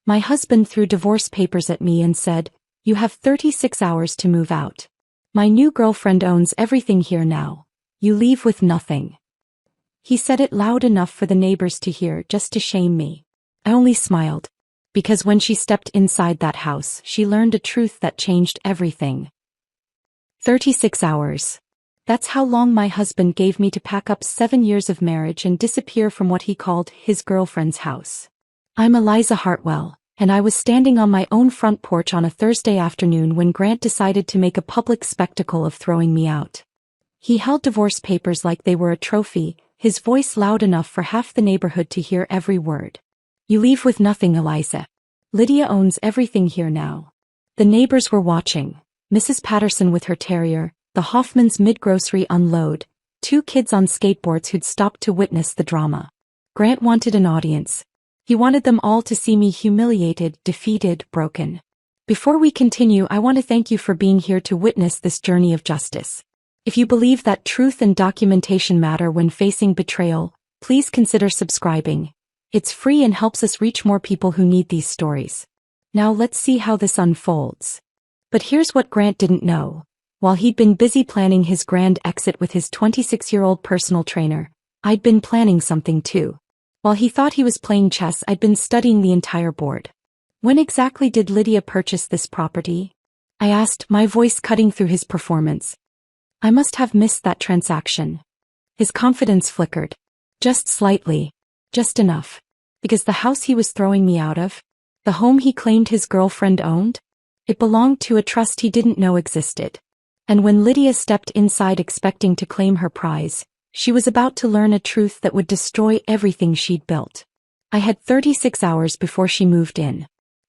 My husband threw divorce papers at me and said, "You have 36 hours to move out. My new girlfriend owns everything here now. You leave with nothing." He said it loud enough for the neighbors to hear, just to shame me. I only smiled. Because when she stepped inside that house, she learned a truth that changed everything. 36 hours. That's how long my husband gave me to pack up 7 years of marriage and disappear from what he called his girlfriend's house. I'm Eliza Hartwell, and I was standing on my own front porch on a Thursday afternoon when Grant decided to make a public spectacle of throwing me out. He held divorce papers like they were a trophy, his voice loud enough for half the neighborhood to hear every word. "You leave with nothing, Eliza. Lydia owns everything here now." The neighbors were watching. Mrs. Patterson with her terrier, the Hoffmans mid-grocery unload, 2 kids on skateboards who'd stopped to witness the drama. Grant wanted an audience. He wanted them all to see me humiliated, defeated, broken. Before we continue, I want to thank you for being here to witness this journey of justice. If you believe that truth and documentation matter when facing betrayal, please consider subscribing. It's free and helps us reach more people who need these stories. Now let's see how this unfolds. But here's what Grant didn't know. While he'd been busy planning his grand exit with his 26-year-old personal trainer, I'd been planning something too. While he thought he was playing chess, I'd been studying the entire board. "When exactly did Lydia purchase this property?" I asked, my voice cutting through his performance. I must have missed that transaction. His confidence flickered. Just slightly. Just enough. Because the house he was throwing me out of, the home he claimed his girlfriend owned, it belonged to a trust he didn't know existed. And when Lydia stepped inside expecting to claim her prize, she was about to learn a truth that would destroy everything she'd built. I had 36 hours before she moved in.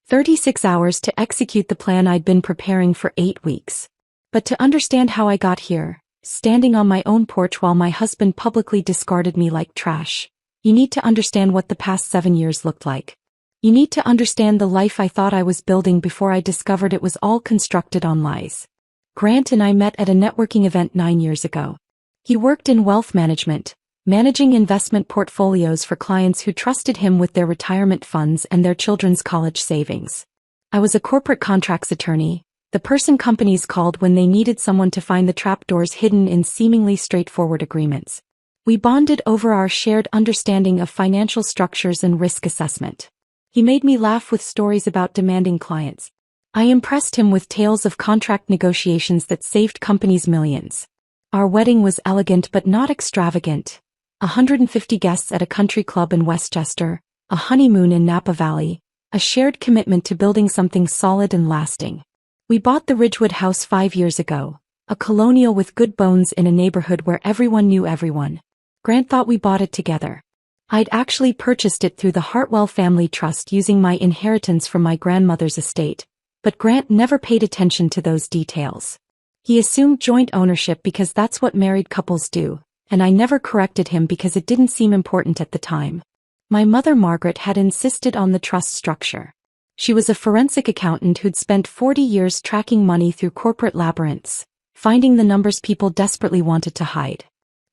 36 hours to execute the plan I'd been preparing for 8 weeks. But to understand how I got here, standing on my own porch while my husband publicly discarded me like trash, you need to understand what the past 7 years looked like. You need to understand the life I thought I was building before I discovered it was all constructed on lies. Grant and I met at a networking event 9 years ago. He worked in wealth management, managing investment portfolios for clients who trusted him with their retirement funds and their children's college savings. I was a corporate contracts attorney, the person companies called when they needed someone to find the trapdoors hidden in seemingly straightforward agreements. We bonded over our shared understanding of financial structures and risk assessment. He made me laugh with stories about demanding clients. I impressed him with tales of contract negotiations that saved companies millions. Our wedding was elegant but not extravagant. 150 guests at a country club in Westchester, a honeymoon in Napa Valley, a shared commitment to building something solid and lasting. We bought the Ridgewood house 5 years ago, a colonial with good bones in a neighborhood where everyone knew everyone. Grant thought we bought it together. I'd actually purchased it through the Hartwell Family Trust using my inheritance from my grandmother's estate, but Grant never paid attention to those details. He assumed joint ownership because that's what married couples do, and I never corrected him because it didn't seem important at the time. My mother Margaret had insisted on the trust structure. She was a forensic accountant who'd spent 40 years tracking money through corporate labyrinths, finding the numbers people desperately wanted to hide.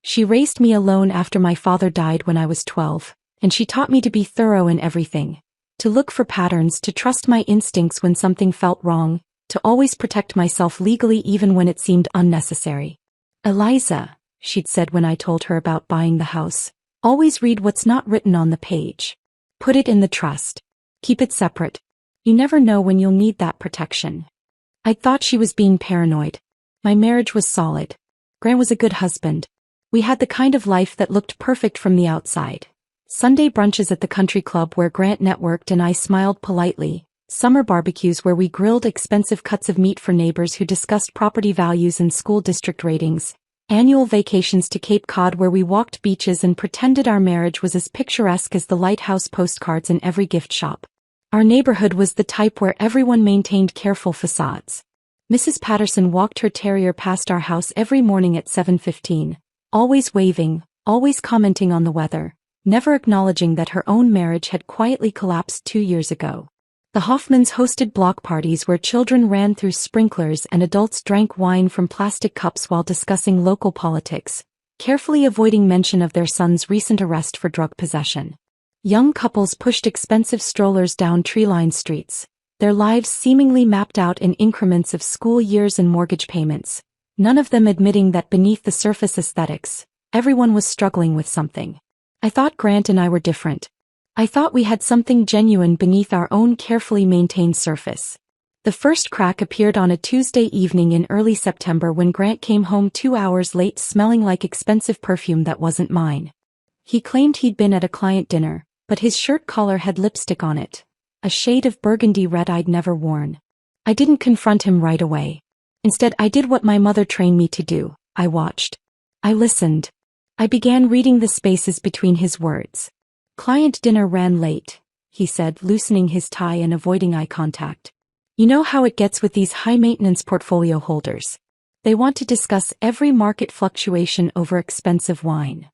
She raised me alone after my father died when I was 12, and she taught me to be thorough in everything, to look for patterns, to trust my instincts when something felt wrong, to always protect myself legally even when it seemed unnecessary. "Eliza," she'd said when I told her about buying the house, "always read what's not written on the page. Put it in the trust. Keep it separate. You never know when you'll need that protection." I thought she was being paranoid. My marriage was solid. Grant was a good husband. We had the kind of life that looked perfect from the outside. Sunday brunches at the country club where Grant networked and I smiled politely, summer barbecues where we grilled expensive cuts of meat for neighbors who discussed property values and school district ratings, annual vacations to Cape Cod where we walked beaches and pretended our marriage was as picturesque as the lighthouse postcards in every gift shop. Our neighborhood was the type where everyone maintained careful facades. Mrs. Patterson walked her terrier past our house every morning at 7:15. Always waving, always commenting on the weather, never acknowledging that her own marriage had quietly collapsed 2 years ago. The Hoffmans hosted block parties where children ran through sprinklers and adults drank wine from plastic cups while discussing local politics, carefully avoiding mention of their son's recent arrest for drug possession. Young couples pushed expensive strollers down tree-lined streets, their lives seemingly mapped out in increments of school years and mortgage payments, none of them admitting that beneath the surface aesthetics, everyone was struggling with something. I thought Grant and I were different. I thought we had something genuine beneath our own carefully maintained surface. The first crack appeared on a Tuesday evening in early September when Grant came home 2 hours late smelling like expensive perfume that wasn't mine. He claimed he'd been at a client dinner, but his shirt collar had lipstick on it, a shade of burgundy red I'd never worn. I didn't confront him right away. Instead, I did what my mother trained me to do. I watched. I listened. I began reading the spaces between his words. "Client dinner ran late," he said, loosening his tie and avoiding eye contact. "You know how it gets with these high-maintenance portfolio holders. They want to discuss every market fluctuation over expensive wine."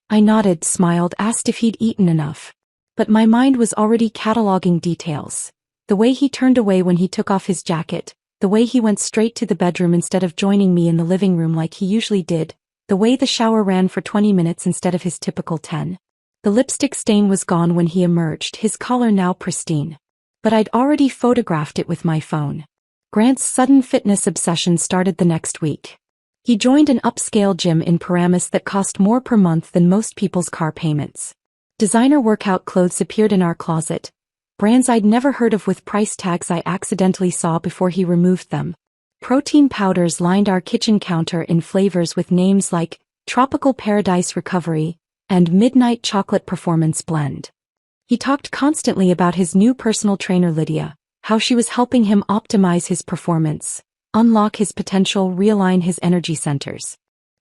I nodded, smiled, asked if he'd eaten enough. But my mind was already cataloging details. The way he turned away when he took off his jacket, the way he went straight to the bedroom instead of joining me in the living room like he usually did, the way the shower ran for 20 minutes instead of his typical 10. The lipstick stain was gone when he emerged, his collar now pristine. But I'd already photographed it with my phone. Grant's sudden fitness obsession started the next week. He joined an upscale gym in Paramus that cost more per month than most people's car payments. Designer workout clothes appeared in our closet, brands I'd never heard of with price tags I accidentally saw before he removed them. Protein powders lined our kitchen counter in flavors with names like Tropical Paradise Recovery and Midnight Chocolate Performance Blend. He talked constantly about his new personal trainer Lydia, how she was helping him optimize his performance, unlock his potential, realign his energy centers.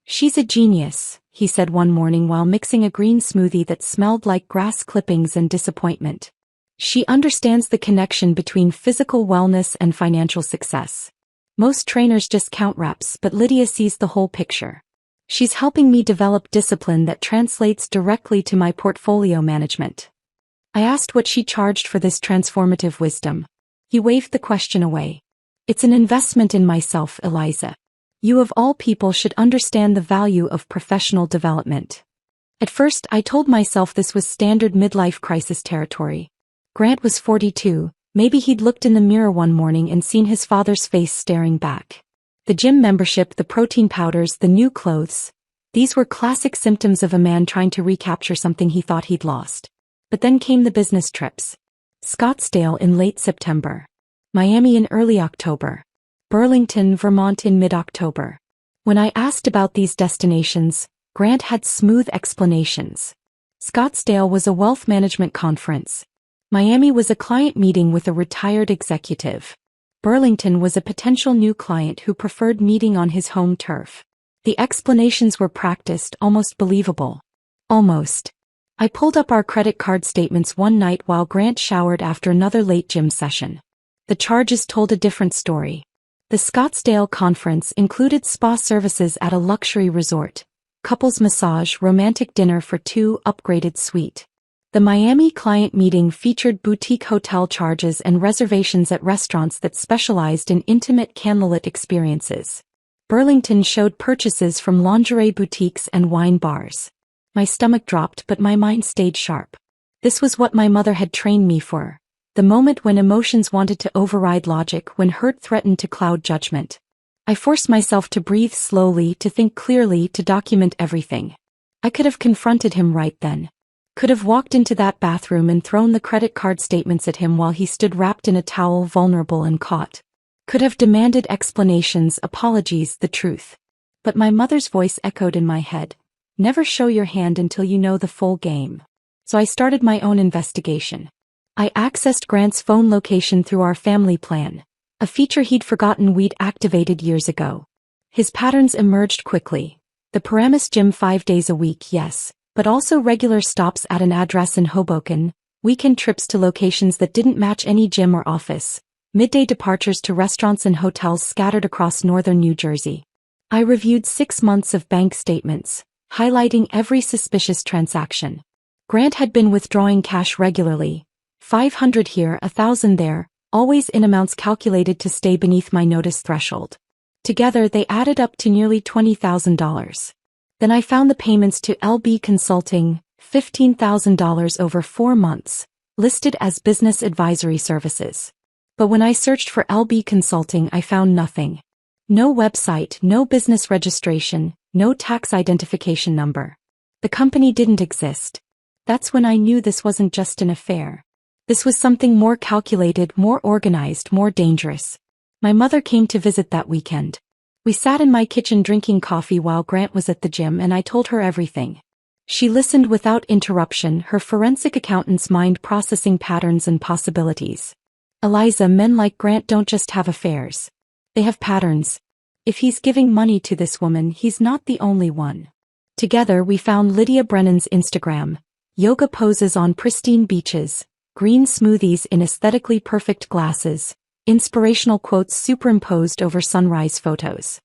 "She's a genius," he said one morning while mixing a green smoothie that smelled like grass clippings and disappointment. "She understands the connection between physical wellness and financial success. Most trainers just count reps, but Lydia sees the whole picture. She's helping me develop discipline that translates directly to my portfolio management." I asked what she charged for this transformative wisdom. He waved the question away. "It's an investment in myself, Eliza. You of all people should understand the value of professional development." At first, I told myself this was standard midlife crisis territory. Grant was 42, maybe he'd looked in the mirror one morning and seen his father's face staring back. The gym membership, the protein powders, the new clothes. These were classic symptoms of a man trying to recapture something he thought he'd lost. But then came the business trips. Scottsdale in late September. Miami in early October. Burlington, Vermont in mid-October. When I asked about these destinations, Grant had smooth explanations. Scottsdale was a wealth management conference. Miami was a client meeting with a retired executive. Burlington was a potential new client who preferred meeting on his home turf. The explanations were practiced, almost believable. Almost. I pulled up our credit card statements one night while Grant showered after another late gym session. The charges told a different story. The Scottsdale conference included spa services at a luxury resort, couples massage, romantic dinner for 2, upgraded suite. The Miami client meeting featured boutique hotel charges and reservations at restaurants that specialized in intimate candlelit experiences. Burlington showed purchases from lingerie boutiques and wine bars. My stomach dropped, but my mind stayed sharp. This was what my mother had trained me for. The moment when emotions wanted to override logic, when hurt threatened to cloud judgment. I forced myself to breathe slowly, to think clearly, to document everything. I could have confronted him right then. Could have walked into that bathroom and thrown the credit card statements at him while he stood wrapped in a towel, vulnerable and caught. Could have demanded explanations, apologies, the truth. But my mother's voice echoed in my head. Never show your hand until you know the full game. So I started my own investigation. I accessed Grant's phone location through our family plan, a feature he'd forgotten we'd activated years ago. His patterns emerged quickly. The Paramus gym 5 days a week, yes, but also regular stops at an address in Hoboken, weekend trips to locations that didn't match any gym or office, midday departures to restaurants and hotels scattered across northern New Jersey. I reviewed 6 months of bank statements, highlighting every suspicious transaction. Grant had been withdrawing cash regularly, $500 here, $1,000 there, always in amounts calculated to stay beneath my notice threshold. Together they added up to nearly $20,000. Then I found the payments to LB Consulting, $15,000 over 4 months, listed as business advisory services. But when I searched for LB Consulting, I found nothing. No website, no business registration, no tax identification number. The company didn't exist. That's when I knew this wasn't just an affair. This was something more calculated, more organized, more dangerous. My mother came to visit that weekend. We sat in my kitchen drinking coffee while Grant was at the gym, and I told her everything. She listened without interruption, her forensic accountant's mind processing patterns and possibilities. Eliza, men like Grant don't just have affairs. They have patterns. If he's giving money to this woman, he's not the only one. Together we found Lydia Brennan's Instagram. Yoga poses on pristine beaches, green smoothies in aesthetically perfect glasses, inspirational quotes superimposed over sunrise photos.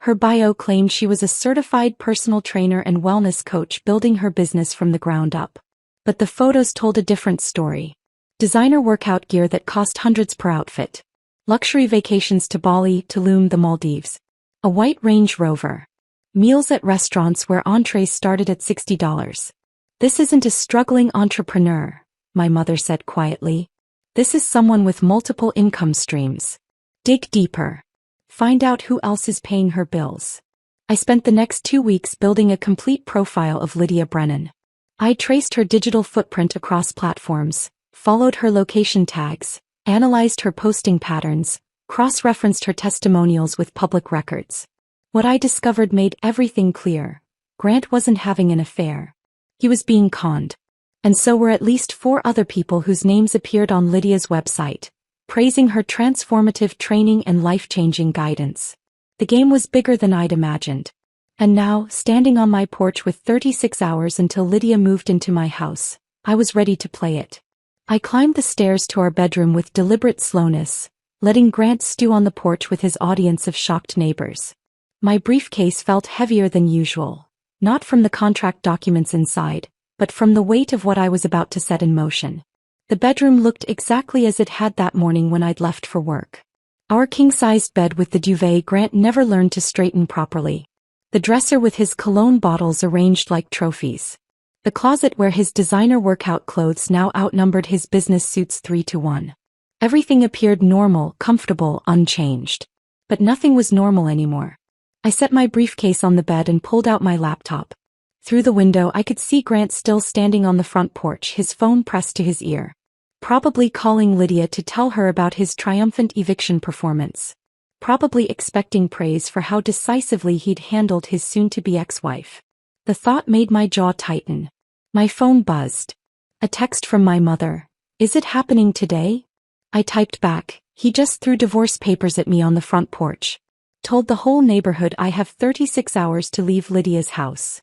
Her bio claimed she was a certified personal trainer and wellness coach building her business from the ground up. But the photos told a different story. Designer workout gear that cost hundreds per outfit. Luxury vacations to Bali, Tulum, the Maldives. A white Range Rover. Meals at restaurants where entrees started at $60. This isn't a struggling entrepreneur, my mother said quietly. This is someone with multiple income streams. Dig deeper. Find out who else is paying her bills. I spent the next 2 weeks building a complete profile of Lydia Brennan. I traced her digital footprint across platforms, followed her location tags, analyzed her posting patterns, cross-referenced her testimonials with public records. What I discovered made everything clear. Grant wasn't having an affair. He was being conned. And so were at least 4 other people whose names appeared on Lydia's website, praising her transformative training and life-changing guidance. The game was bigger than I'd imagined. And now, standing on my porch with 36 hours until Lydia moved into my house, I was ready to play it. I climbed the stairs to our bedroom with deliberate slowness, letting Grant stew on the porch with his audience of shocked neighbors. My briefcase felt heavier than usual, not from the contract documents inside, but from the weight of what I was about to set in motion. The bedroom looked exactly as it had that morning when I'd left for work. Our king-sized bed with the duvet Grant never learned to straighten properly. The dresser with his cologne bottles arranged like trophies. The closet where his designer workout clothes now outnumbered his business suits 3-1. Everything appeared normal, comfortable, unchanged. But nothing was normal anymore. I set my briefcase on the bed and pulled out my laptop. Through the window I could see Grant still standing on the front porch, his phone pressed to his ear. Probably calling Lydia to tell her about his triumphant eviction performance. Probably expecting praise for how decisively he'd handled his soon-to-be ex-wife. The thought made my jaw tighten. My phone buzzed. A text from my mother. Is it happening today? I typed back, he just threw divorce papers at me on the front porch. Told the whole neighborhood I have 36 hours to leave Lydia's house.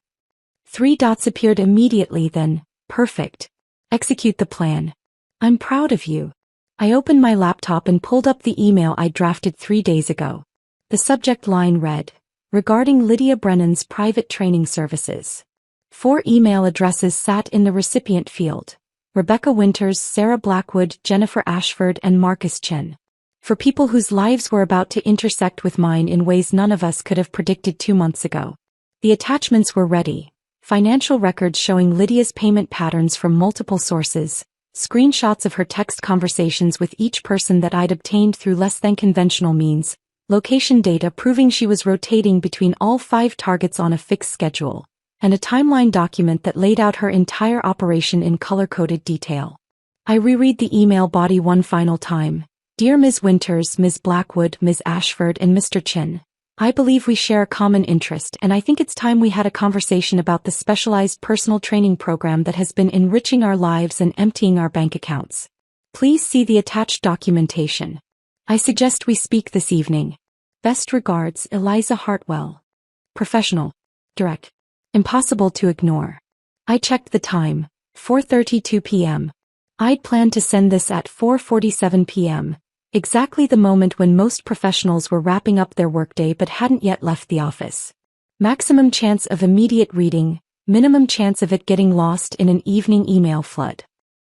3 dots appeared immediately, then, perfect. Execute the plan. I'm proud of you. I opened my laptop and pulled up the email I drafted 3 days ago. The subject line read, regarding Lydia Brennan's private training services. 4 email addresses sat in the recipient field. Rebecca Winters, Sarah Blackwood, Jennifer Ashford, and Marcus Chin. For people whose lives were about to intersect with mine in ways none of us could have predicted 2 months ago. The attachments were ready. Financial records showing Lydia's payment patterns from multiple sources, screenshots of her text conversations with each person that I'd obtained through less than conventional means, location data proving she was rotating between all 5 targets on a fixed schedule, and a timeline document that laid out her entire operation in color-coded detail. I reread the email body one final time. Dear Ms. Winters, Ms. Blackwood, Ms. Ashford, and Mr. Chin. I believe we share a common interest, and I think it's time we had a conversation about the specialized personal training program that has been enriching our lives and emptying our bank accounts. Please see the attached documentation. I suggest we speak this evening. Best regards, Eliza Hartwell. Professional. Direct. Impossible to ignore. I checked the time. 4:32 p.m. I'd planned to send this at 4:47 p.m., exactly the moment when most professionals were wrapping up their workday but hadn't yet left the office. Maximum chance of immediate reading, minimum chance of it getting lost in an evening email flood.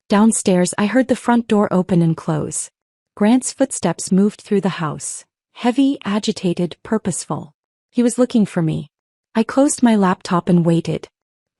Downstairs I heard the front door open and close. Grant's footsteps moved through the house. Heavy, agitated, purposeful. He was looking for me. I closed my laptop and waited.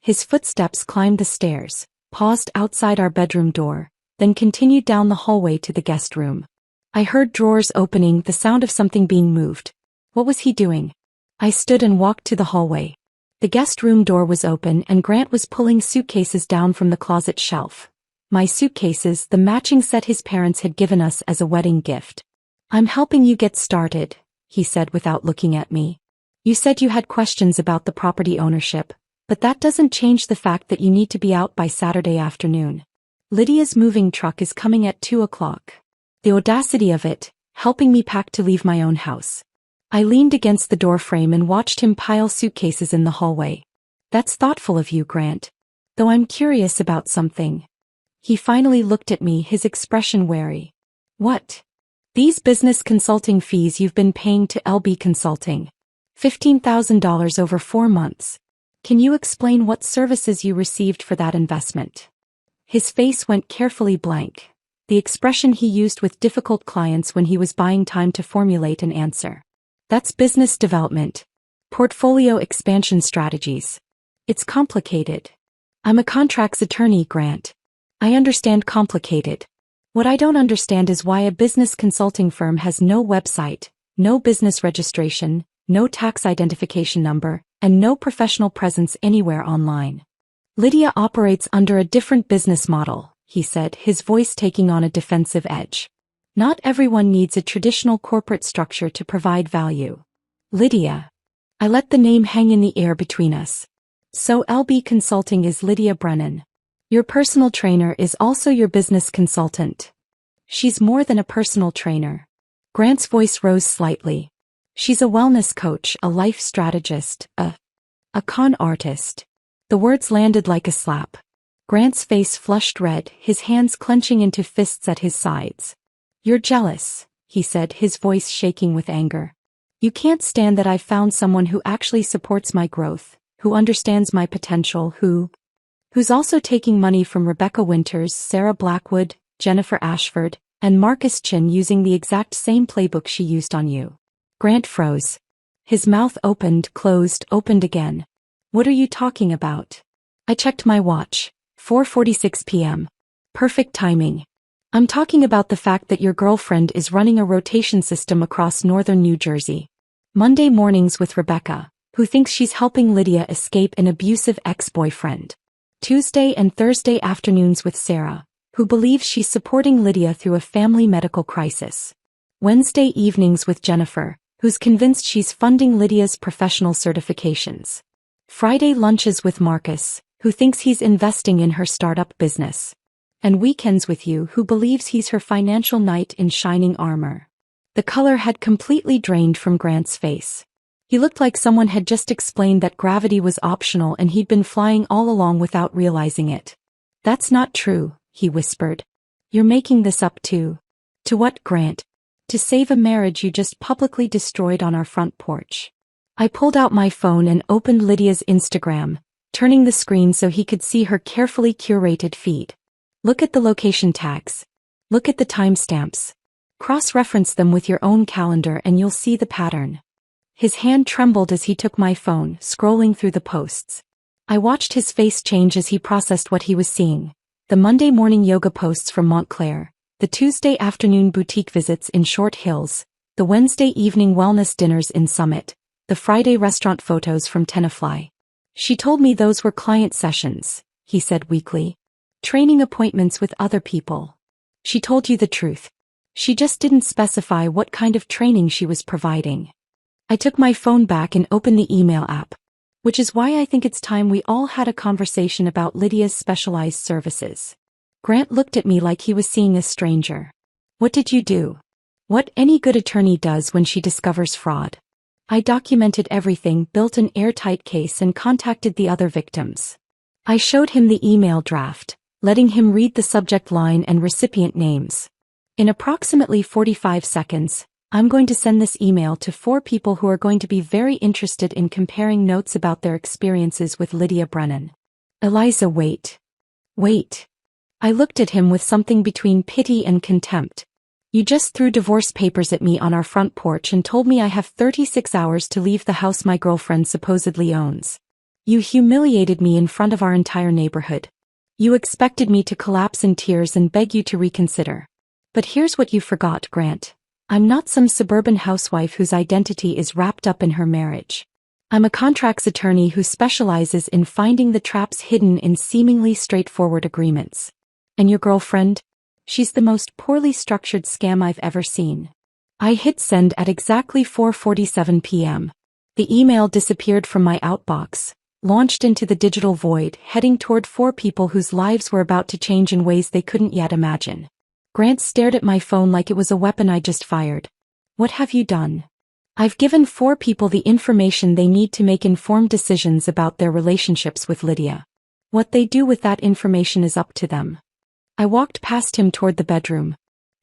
His footsteps climbed the stairs, paused outside our bedroom door, then continued down the hallway to the guest room. I heard drawers opening, the sound of something being moved. What was he doing? I stood and walked to the hallway. The guest room door was open and Grant was pulling suitcases down from the closet shelf. My suitcases, the matching set his parents had given us as a wedding gift. "I'm helping you get started," he said without looking at me. "You said you had questions about the property ownership, but that doesn't change the fact that you need to be out by Saturday afternoon. Lydia's moving truck is coming at 2 o'clock. The audacity of it, helping me pack to leave my own house." I leaned against the door frame and watched him pile suitcases in the hallway. "That's thoughtful of you, Grant. Though I'm curious about something." He finally looked at me, his expression wary. "What?" "These business consulting fees you've been paying to LB Consulting. $15,000 over 4 months. Can you explain what services you received for that investment?" His face went carefully blank, the expression he used with difficult clients when he was buying time to formulate an answer. "That's business development. Portfolio expansion strategies. It's complicated. I'm a contracts attorney, Grant. I understand complicated. What I don't understand is why a business consulting firm has no website, no business registration, no tax identification number, and no professional presence anywhere online. Lydia operates under a different business model," he said, his voice taking on a defensive edge. "Not everyone needs a traditional corporate structure to provide value." "Lydia." I let the name hang in the air between us. "So LB Consulting is Lydia Brennan. Your personal trainer is also your business consultant." "She's more than a personal trainer." Grant's voice rose slightly. "She's a wellness coach, a life strategist, a con artist." The words landed like a slap. Grant's face flushed red, his hands clenching into fists at his sides. "You're jealous," he said, his voice shaking with anger. "You can't stand that I've found someone who actually supports my growth, who understands my potential, who's also taking money from Rebecca Winters, Sarah Blackwood, Jennifer Ashford, and Marcus Chin using the exact same playbook she used on you." Grant froze. His mouth opened, closed, opened again. "What are you talking about?" I checked my watch. 4:46 p.m. Perfect timing. "I'm talking about the fact that your girlfriend is running a rotation system across northern New Jersey. Monday mornings with Rebecca, who thinks she's helping Lydia escape an abusive ex-boyfriend. Tuesday and Thursday afternoons with Sarah, who believes she's supporting Lydia through a family medical crisis. Wednesday evenings with Jennifer, who's convinced she's funding Lydia's professional certifications. Friday lunches with Marcus, who thinks he's investing in her startup business. And weekends with you, who believes he's her financial knight in shining armor." The color had completely drained from Grant's face. He looked like someone had just explained that gravity was optional and he'd been flying all along without realizing it. "That's not true," he whispered. "You're making this up too." "To what, Grant?" "To save a marriage you just publicly destroyed on our front porch." I pulled out my phone and opened Lydia's Instagram, turning the screen so he could see her carefully curated feed. "Look at the location tags. Look at the timestamps. Cross-reference them with your own calendar and you'll see the pattern." His hand trembled as he took my phone, scrolling through the posts. I watched his face change as he processed what he was seeing. The Monday morning yoga posts from Montclair, the Tuesday afternoon boutique visits in Short Hills, the Wednesday evening wellness dinners in Summit, the Friday restaurant photos from Tenafly. "She told me those were client sessions," he said weakly. "Training appointments with other people." "She told you the truth. She just didn't specify what kind of training she was providing." I took my phone back and opened the email app. "Which is why I think it's time we all had a conversation about Lydia's specialized services." Grant looked at me like he was seeing a stranger. "What did you do?" "What any good attorney does when she discovers fraud. I documented everything, built an airtight case and contacted the other victims." I showed him the email draft, letting him read the subject line and recipient names. "In approximately 45 seconds, I'm going to send this email to 4 people who are going to be very interested in comparing notes about their experiences with Lydia Brennan." "Eliza, wait." "Wait." I looked at him with something between pity and contempt. "You just threw divorce papers at me on our front porch and told me I have 36 hours to leave the house my girlfriend supposedly owns. You humiliated me in front of our entire neighborhood. You expected me to collapse in tears and beg you to reconsider. But here's what you forgot, Grant. I'm not some suburban housewife whose identity is wrapped up in her marriage. I'm a contracts attorney who specializes in finding the traps hidden in seemingly straightforward agreements. And your girlfriend? She's the most poorly structured scam I've ever seen. I hit send at exactly 4:47 p.m. The email disappeared from my outbox, launched into the digital void, heading toward 4 people whose lives were about to change in ways they couldn't yet imagine. Grant stared at my phone like it was a weapon I just fired. What have you done? I've given 4 people the information they need to make informed decisions about their relationships with Lydia. What they do with that information is up to them. I walked past him toward the bedroom.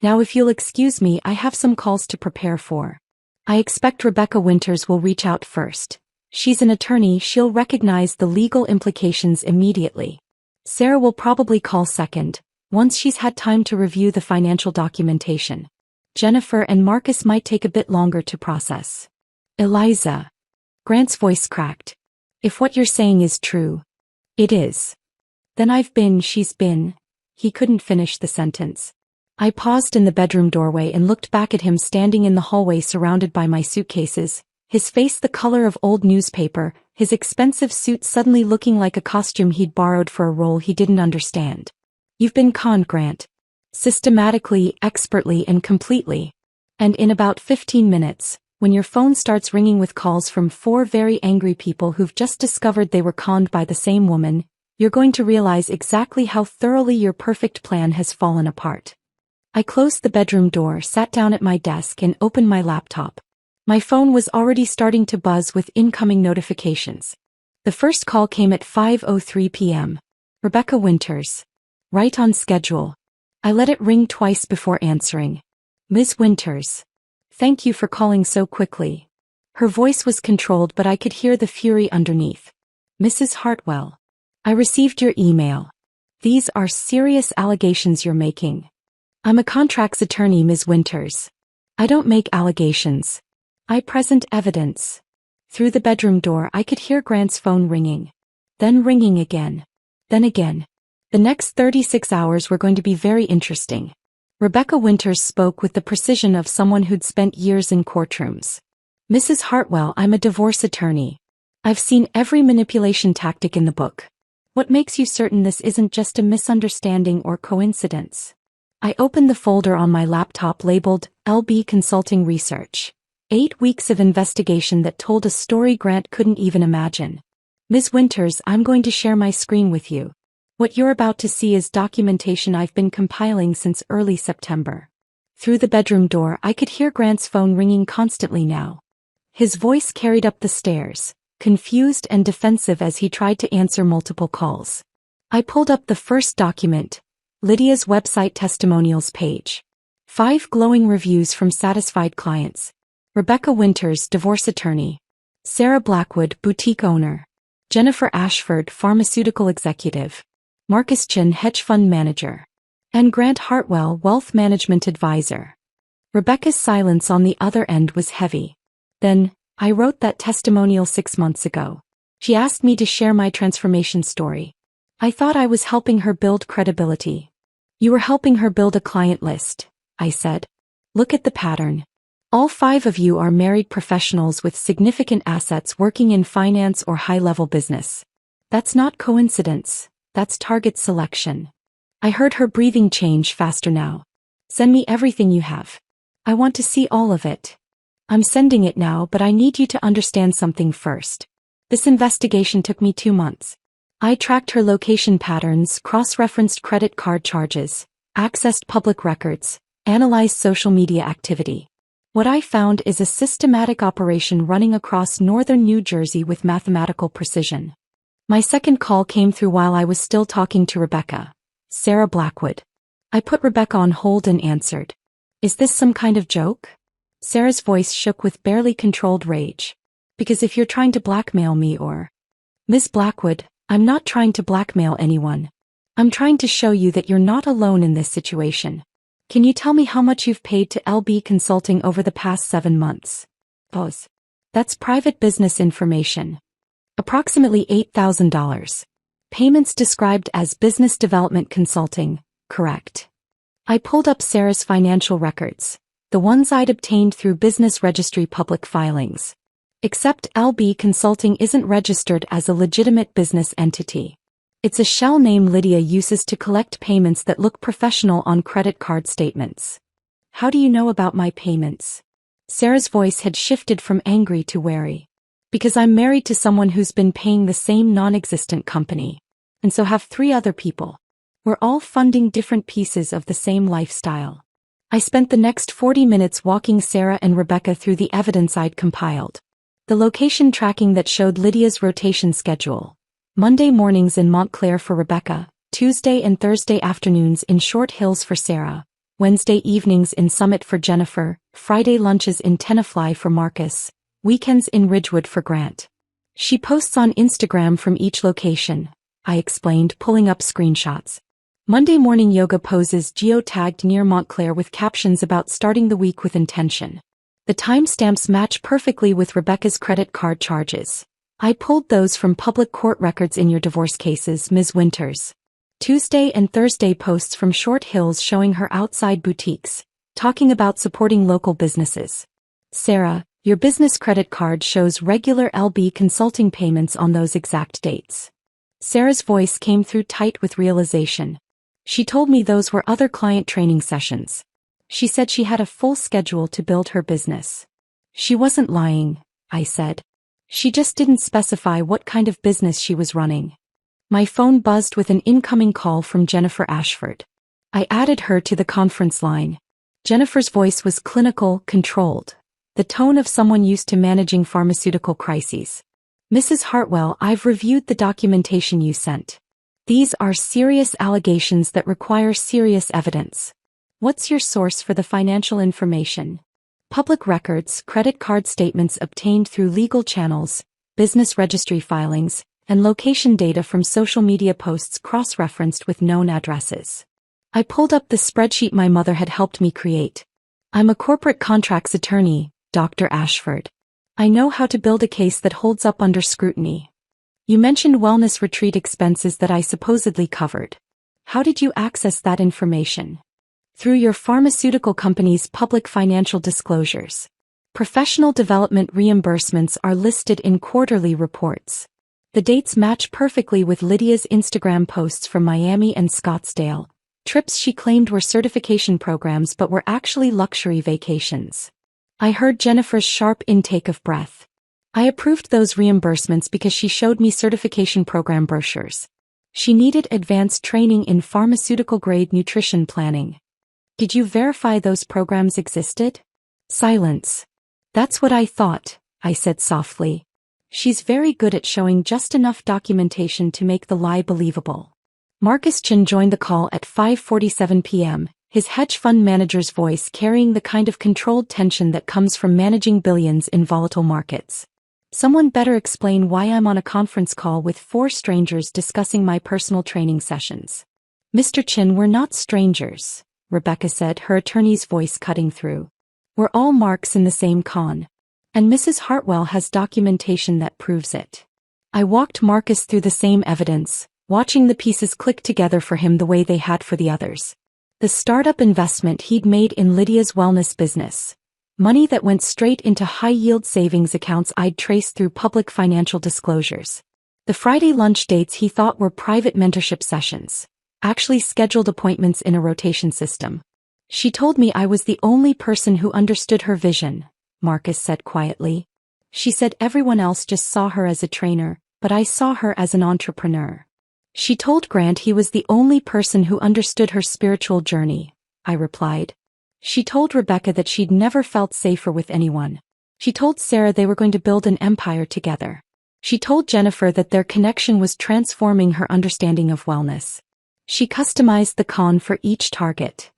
Now if you'll excuse me, I have some calls to prepare for. I expect Rebecca Winters will reach out first. She's an attorney, she'll recognize the legal implications immediately. Sarah will probably call second, once she's had time to review the financial documentation. Jennifer and Marcus might take a bit longer to process. Eliza. Grant's voice cracked. If what you're saying is true. It is. Then she's been. He couldn't finish the sentence. I paused in the bedroom doorway and looked back at him standing in the hallway surrounded by my suitcases, his face the color of old newspaper, his expensive suit suddenly looking like a costume he'd borrowed for a role he didn't understand. You've been conned, Grant. Systematically, expertly, and completely. And in about 15 minutes, when your phone starts ringing with calls from 4 very angry people who've just discovered they were conned by the same woman, you're going to realize exactly how thoroughly your perfect plan has fallen apart. I closed the bedroom door, sat down at my desk, and opened my laptop. My phone was already starting to buzz with incoming notifications. The first call came at 5:03 p.m. Rebecca Winters. Right on schedule. I let it ring twice before answering. Ms. Winters. Thank you for calling so quickly. Her voice was controlled, but I could hear the fury underneath. Mrs. Hartwell. I received your email. These are serious allegations you're making. I'm a contracts attorney, Ms. Winters. I don't make allegations. I present evidence. Through the bedroom door I could hear Grant's phone ringing. Then ringing again. Then again. The next 36 hours were going to be very interesting. Rebecca Winters spoke with the precision of someone who'd spent years in courtrooms. Mrs. Hartwell, I'm a divorce attorney. I've seen every manipulation tactic in the book. What makes you certain this isn't just a misunderstanding or coincidence? I opened the folder on my laptop labeled LB Consulting Research. 8 weeks of investigation that told a story Grant couldn't even imagine. Ms. Winters, I'm going to share my screen with you. What you're about to see is documentation I've been compiling since early September. Through the bedroom door I could hear Grant's phone ringing constantly now. His voice carried up the stairs, confused and defensive as he tried to answer multiple calls. I pulled up the first document, Lydia's website testimonials page. 5 glowing reviews from satisfied clients. Rebecca Winters, divorce attorney. Sarah Blackwood, boutique owner. Jennifer Ashford, pharmaceutical executive. Marcus Chin, hedge fund manager. And Grant Hartwell, wealth management advisor. Rebecca's silence on the other end was heavy. Then, I wrote that testimonial 6 months ago. She asked me to share my transformation story. I thought I was helping her build credibility. You were helping her build a client list, I said. Look at the pattern. All 5 of you are married professionals with significant assets working in finance or high-level business. That's not coincidence, that's target selection. I heard her breathing change faster now. Send me everything you have. I want to see all of it. I'm sending it now, but I need you to understand something first. This investigation took me 2 months. I tracked her location patterns, cross-referenced credit card charges, accessed public records, analyzed social media activity. What I found is a systematic operation running across northern New Jersey with mathematical precision. My second call came through while I was still talking to Rebecca. Sarah Blackwood. I put Rebecca on hold and answered. Is this some kind of joke? Sarah's voice shook with barely controlled rage. Because if you're trying to blackmail me or... Ms. Blackwood, I'm not trying to blackmail anyone. I'm trying to show you that you're not alone in this situation. Can you tell me how much you've paid to LB Consulting over the past 7 months? Pause. That's private business information. Approximately $8,000. Payments described as business development consulting, correct. I pulled up Sarah's financial records, the ones I'd obtained through business registry public filings. Except LB Consulting isn't registered as a legitimate business entity. It's a shell name Lydia uses to collect payments that look professional on credit card statements. How do you know about my payments? Sarah's voice had shifted from angry to wary. Because I'm married to someone who's been paying the same non-existent company. And so have 3 other people. We're all funding different pieces of the same lifestyle. I spent the next 40 minutes walking Sarah and Rebecca through the evidence I'd compiled. The location tracking that showed Lydia's rotation schedule. Monday mornings in Montclair for Rebecca, Tuesday and Thursday afternoons in Short Hills for Sarah, Wednesday evenings in Summit for Jennifer, Friday lunches in Tenafly for Marcus, weekends in Ridgewood for Grant. She posts on Instagram from each location, I explained, pulling up screenshots. Monday morning yoga poses geotagged near Montclair with captions about starting the week with intention. The timestamps match perfectly with Rebecca's credit card charges. I pulled those from public court records in your divorce cases, Ms. Winters. Tuesday and Thursday posts from Short Hills showing her outside boutiques, talking about supporting local businesses. Sarah, your business credit card shows regular LB consulting payments on those exact dates. Sarah's voice came through tight with realization. She told me those were other client training sessions. She said she had a full schedule to build her business. She wasn't lying, I said. She just didn't specify what kind of business she was running. My phone buzzed with an incoming call from Jennifer Ashford. I added her to the conference line. Jennifer's voice was clinical, controlled. The tone of someone used to managing pharmaceutical crises. Mrs. Hartwell, I've reviewed the documentation you sent. These are serious allegations that require serious evidence. What's your source for the financial information? Public records, credit card statements obtained through legal channels, business registry filings, and location data from social media posts cross-referenced with known addresses. I pulled up the spreadsheet my mother had helped me create. I'm a corporate contracts attorney, Dr. Ashford. I know how to build a case that holds up under scrutiny. You mentioned wellness retreat expenses that I supposedly covered. How did you access that information? Through your pharmaceutical company's public financial disclosures. Professional development reimbursements are listed in quarterly reports. The dates match perfectly with Lydia's Instagram posts from Miami and Scottsdale. Trips she claimed were certification programs but were actually luxury vacations. I heard Jennifer's sharp intake of breath. I approved those reimbursements because she showed me certification program brochures. She needed advanced training in pharmaceutical-grade nutrition planning. Did you verify those programs existed? Silence. That's what I thought, I said softly. She's very good at showing just enough documentation to make the lie believable. Marcus Chin joined the call at 5:47 p.m., his hedge fund manager's voice carrying the kind of controlled tension that comes from managing billions in volatile markets. Someone better explain why I'm on a conference call with 4 strangers discussing my personal training sessions. Mr. Chin, we're not strangers, Rebecca said, her attorney's voice cutting through. We're all marks in the same con. And Mrs. Hartwell has documentation that proves it. I walked Marcus through the same evidence, watching the pieces click together for him the way they had for the others. The startup investment he'd made in Lydia's wellness business. Money that went straight into high-yield savings accounts I'd traced through public financial disclosures. The Friday lunch dates he thought were private mentorship sessions. Actually scheduled appointments in a rotation system. She told me I was the only person who understood her vision, Marcus said quietly. She said everyone else just saw her as a trainer, but I saw her as an entrepreneur. She told Grant he was the only person who understood her spiritual journey, I replied. She told Rebecca that she'd never felt safer with anyone. She told Sarah they were going to build an empire together. She told Jennifer that their connection was transforming her understanding of wellness. She customized the con for each target.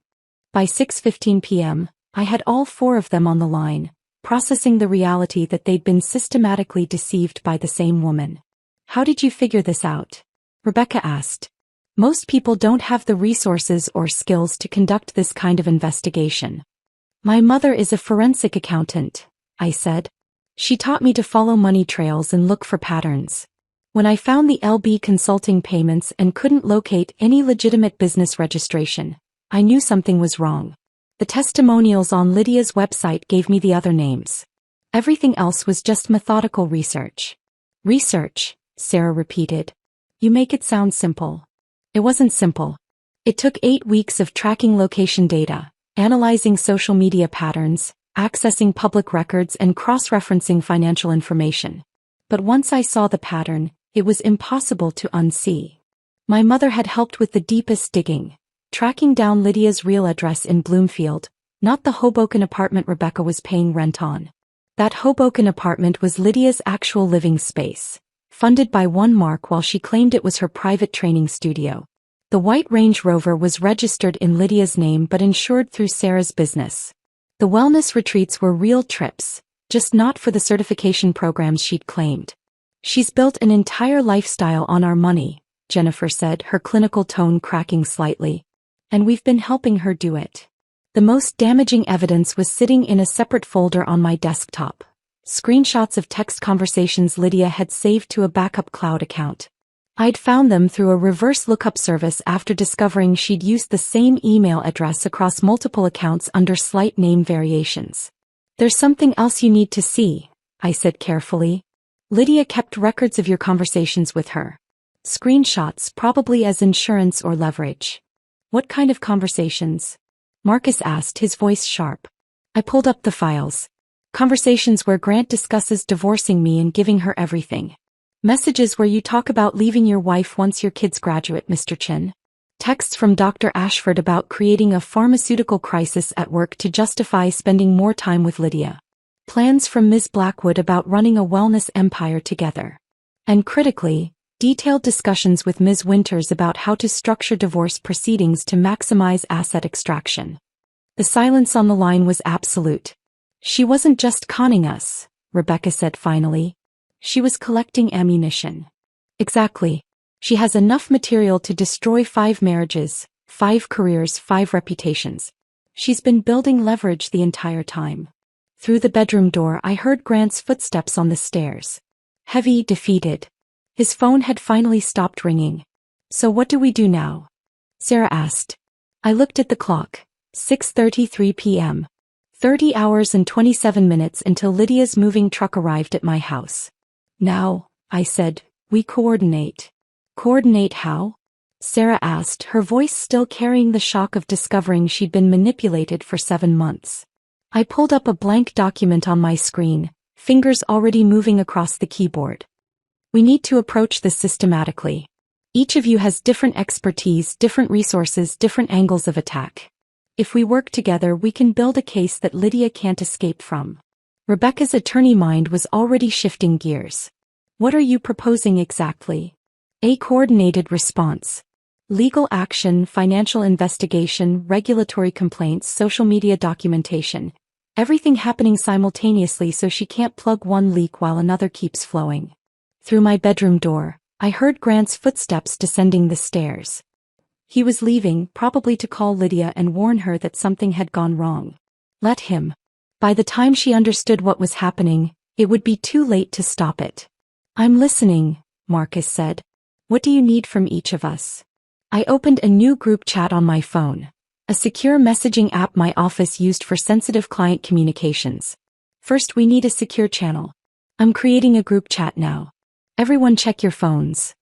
By 6:15 p.m., I had all 4 of them on the line, processing the reality that they'd been systematically deceived by the same woman. How did you figure this out? Rebecca asked. Most people don't have the resources or skills to conduct this kind of investigation. My mother is a forensic accountant, I said. She taught me to follow money trails and look for patterns. When I found the LB consulting payments and couldn't locate any legitimate business registration, I knew something was wrong. The testimonials on Lydia's website gave me the other names. Everything else was just methodical research. Research, Sarah repeated. You make it sound simple. It wasn't simple. It took 8 weeks of tracking location data, analyzing social media patterns, accessing public records and cross-referencing financial information. But once I saw the pattern, it was impossible to unsee. My mother had helped with the deepest digging, tracking down Lydia's real address in Bloomfield, not the Hoboken apartment Rebecca was paying rent on. That Hoboken apartment was Lydia's actual living space, funded by one Mark while she claimed it was her private training studio. The white Range Rover was registered in Lydia's name but insured through Sarah's business. The wellness retreats were real trips, just not for the certification programs she'd claimed. She's built an entire lifestyle on our money, Jennifer said, her clinical tone cracking slightly. And we've been helping her do it. The most damaging evidence was sitting in a separate folder on my desktop. Screenshots of text conversations Lydia had saved to a backup cloud account. I'd found them through a reverse lookup service after discovering she'd used the same email address across multiple accounts under slight name variations. There's something else you need to see, I said carefully. Lydia kept records of your conversations with her. Screenshots, probably as insurance or leverage. What kind of conversations? Marcus asked, his voice sharp. I pulled up the files. Conversations where Grant discusses divorcing me and giving her everything. Messages where you talk about leaving your wife once your kids graduate, Mr. Chin. Texts from Dr. Ashford about creating a pharmaceutical crisis at work to justify spending more time with Lydia. Plans from Ms. Blackwood about running a wellness empire together. And critically, detailed discussions with Ms. Winters about how to structure divorce proceedings to maximize asset extraction. The silence on the line was absolute. She wasn't just conning us, Rebecca said finally. She was collecting ammunition. Exactly. She has enough material to destroy 5 marriages, 5 careers, 5 reputations. She's been building leverage the entire time. Through the bedroom door I heard Grant's footsteps on the stairs. Heavy, defeated. His phone had finally stopped ringing. So what do we do now? Sarah asked. I looked at the clock. 6:33 p.m. 30 hours and 27 minutes until Lydia's moving truck arrived at my house. Now, I said, we coordinate. Coordinate how? Sarah asked, her voice still carrying the shock of discovering she'd been manipulated for 7 months. I pulled up a blank document on my screen, fingers already moving across the keyboard. We need to approach this systematically. Each of you has different expertise, different resources, different angles of attack. If we work together, we can build a case that Lydia can't escape from. Rebecca's attorney mind was already shifting gears. What are you proposing exactly? A coordinated response. Legal action, financial investigation, regulatory complaints, social media documentation. Everything happening simultaneously so she can't plug one leak while another keeps flowing. Through my bedroom door, I heard Grant's footsteps descending the stairs. He was leaving, probably to call Lydia and warn her that something had gone wrong. Let him. By the time she understood what was happening, it would be too late to stop it. I'm listening, Marcus said. What do you need from each of us? I opened a new group chat on my phone, a secure messaging app my office used for sensitive client communications. First, we need a secure channel. I'm creating a group chat now. Everyone check your phones.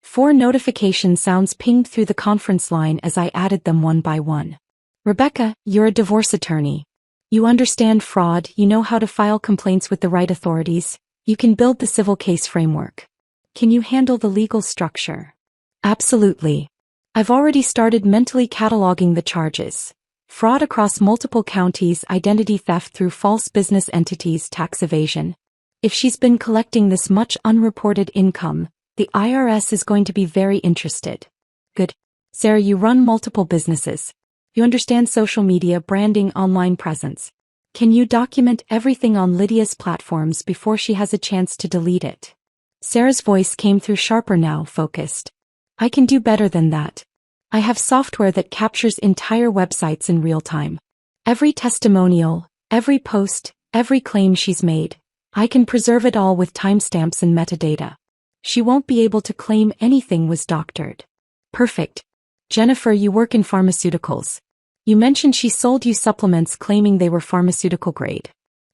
4 notification sounds pinged through the conference line as I added them one by one. Rebecca, you're a divorce attorney. You understand fraud, you know how to file complaints with the right authorities, you can build the civil case framework. Can you handle the legal structure? Absolutely. I've already started mentally cataloging the charges. Fraud across multiple counties, identity theft through false business entities, tax evasion. If she's been collecting this much unreported income, the IRS is going to be very interested. Good. Sarah, you run multiple businesses. You understand social media, branding, online presence. Can you document everything on Lydia's platforms before she has a chance to delete it? Sarah's voice came through sharper now, focused. I can do better than that. I have software that captures entire websites in real time. Every testimonial, every post, every claim she's made. I can preserve it all with timestamps and metadata. She won't be able to claim anything was doctored. Perfect. Jennifer, you work in pharmaceuticals. You mentioned she sold you supplements claiming they were pharmaceutical grade.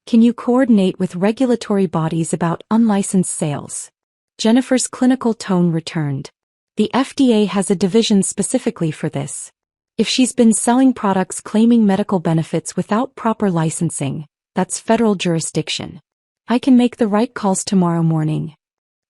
Can you coordinate with regulatory bodies about unlicensed sales? Jennifer's clinical tone returned. The FDA has a division specifically for this. If she's been selling products claiming medical benefits without proper licensing, that's federal jurisdiction. I can make the right calls tomorrow morning.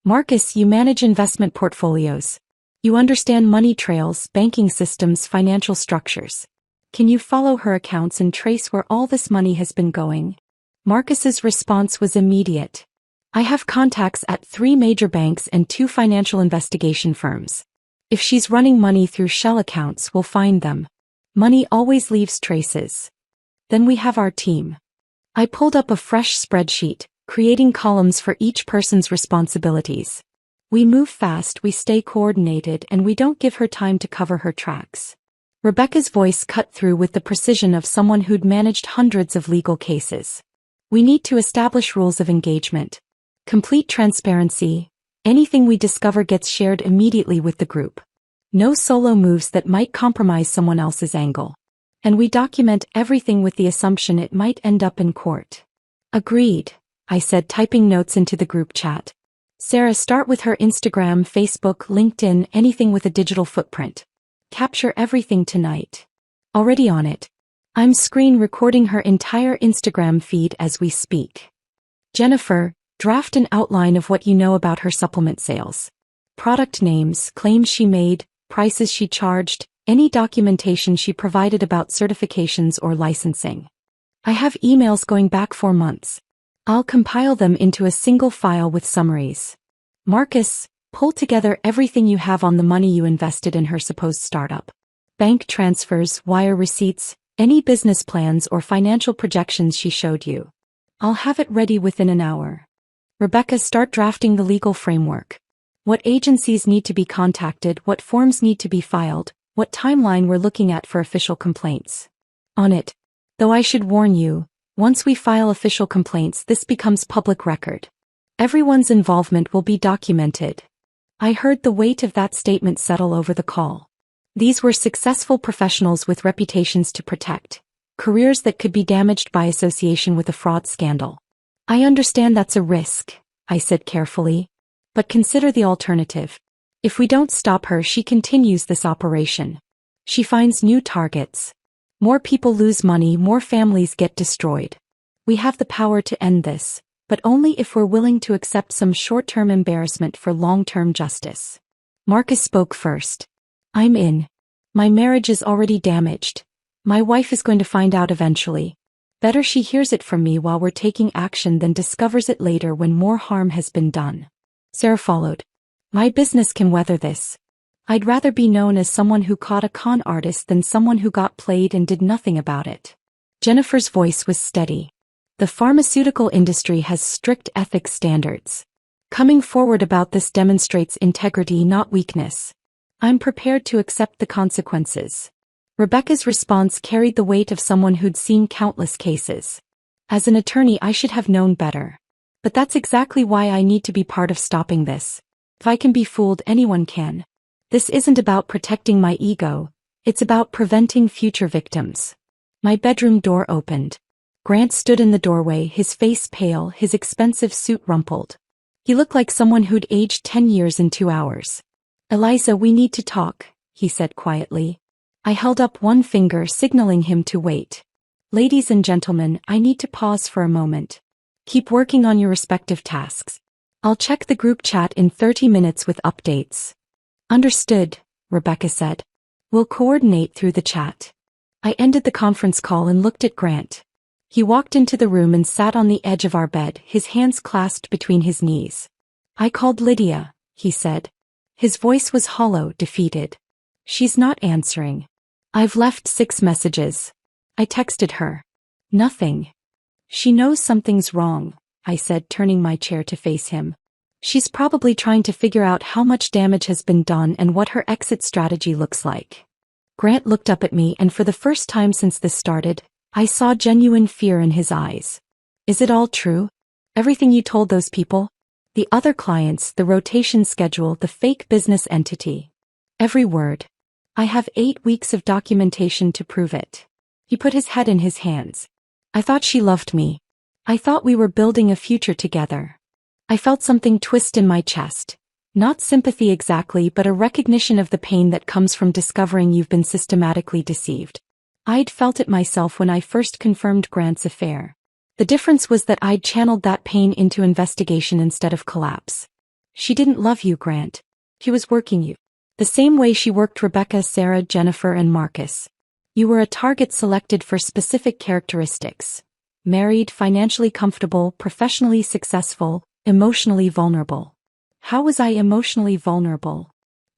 Marcus, you manage investment portfolios. You understand money trails, banking systems, financial structures. Can you follow her accounts and trace where all this money has been going? Marcus's response was immediate. I have contacts at 3 major banks and 2 financial investigation firms. If she's running money through shell accounts, we'll find them. Money always leaves traces. Then we have our team. I pulled up a fresh spreadsheet, creating columns for each person's responsibilities. We move fast, we stay coordinated, and we don't give her time to cover her tracks. Rebecca's voice cut through with the precision of someone who'd managed hundreds of legal cases. We need to establish rules of engagement. Complete transparency. Anything we discover gets shared immediately with the group. No solo moves that might compromise someone else's angle. And we document everything with the assumption it might end up in court. Agreed, I said, typing notes into the group chat. Sarah, start with her Instagram, Facebook, LinkedIn, anything with a digital footprint. Capture everything tonight. Already on it. I'm screen recording her entire Instagram feed as we speak. Jennifer, draft an outline of what you know about her supplement sales. Product names, claims she made, prices she charged, any documentation she provided about certifications or licensing. I have emails going back 4 months. I'll compile them into a single file with summaries. Marcus, pull together everything you have on the money you invested in her supposed startup. Bank transfers, wire receipts, any business plans or financial projections she showed you. I'll have it ready within an hour. Rebecca, start drafting the legal framework. What agencies need to be contacted, what forms need to be filed, what timeline we're looking at for official complaints. On it. Though I should warn you, once we file official complaints, this becomes public record. Everyone's involvement will be documented. I heard the weight of that statement settle over the call. These were successful professionals with reputations to protect, careers that could be damaged by association with a fraud scandal. I understand that's a risk, I said carefully. But consider the alternative. If we don't stop her, she continues this operation. She finds new targets. More people lose money, more families get destroyed. We have the power to end this, but only if we're willing to accept some short-term embarrassment for long-term justice. Marcus spoke first. I'm in. My marriage is already damaged. My wife is going to find out eventually. Better she hears it from me while we're taking action than discovers it later when more harm has been done. Sarah followed. My business can weather this. I'd rather be known as someone who caught a con artist than someone who got played and did nothing about it. Jennifer's voice was steady. The pharmaceutical industry has strict ethics standards. Coming forward about this demonstrates integrity, not weakness. I'm prepared to accept the consequences. Rebecca's response carried the weight of someone who'd seen countless cases. As an attorney, I should have known better. But that's exactly why I need to be part of stopping this. If I can be fooled, anyone can. This isn't about protecting my ego, it's about preventing future victims. My bedroom door opened. Grant stood in the doorway, his face pale, his expensive suit rumpled. He looked like someone who'd aged 10 years in 2 hours. Eliza, we need to talk, he said quietly. I held up one finger, signaling him to wait. Ladies and gentlemen, I need to pause for a moment. Keep working on your respective tasks. I'll check the group chat in 30 minutes with updates. Understood, Rebecca said. We'll coordinate through the chat. I ended the conference call and looked at Grant. He walked into the room and sat on the edge of our bed, his hands clasped between his knees. I called Lydia, he said. His voice was hollow, defeated. She's not answering. I've left 6 messages. I texted her. Nothing. She knows something's wrong, I said, turning my chair to face him. She's probably trying to figure out how much damage has been done and what her exit strategy looks like. Grant looked up at me, and for the first time since this started, I saw genuine fear in his eyes. Is it all true? Everything you told those people? The other clients, the rotation schedule, the fake business entity. Every word. I have 8 weeks of documentation to prove it. He put his head in his hands. I thought she loved me. I thought we were building a future together. I felt something twist in my chest. Not sympathy exactly, but a recognition of the pain that comes from discovering you've been systematically deceived. I'd felt it myself when I first confirmed Grant's affair. The difference was that I'd channeled that pain into investigation instead of collapse. She didn't love you, Grant. She was working you. The same way she worked Rebecca, Sarah, Jennifer, and Marcus. You were a target selected for specific characteristics. Married, financially comfortable, professionally successful, emotionally vulnerable. How was I emotionally vulnerable?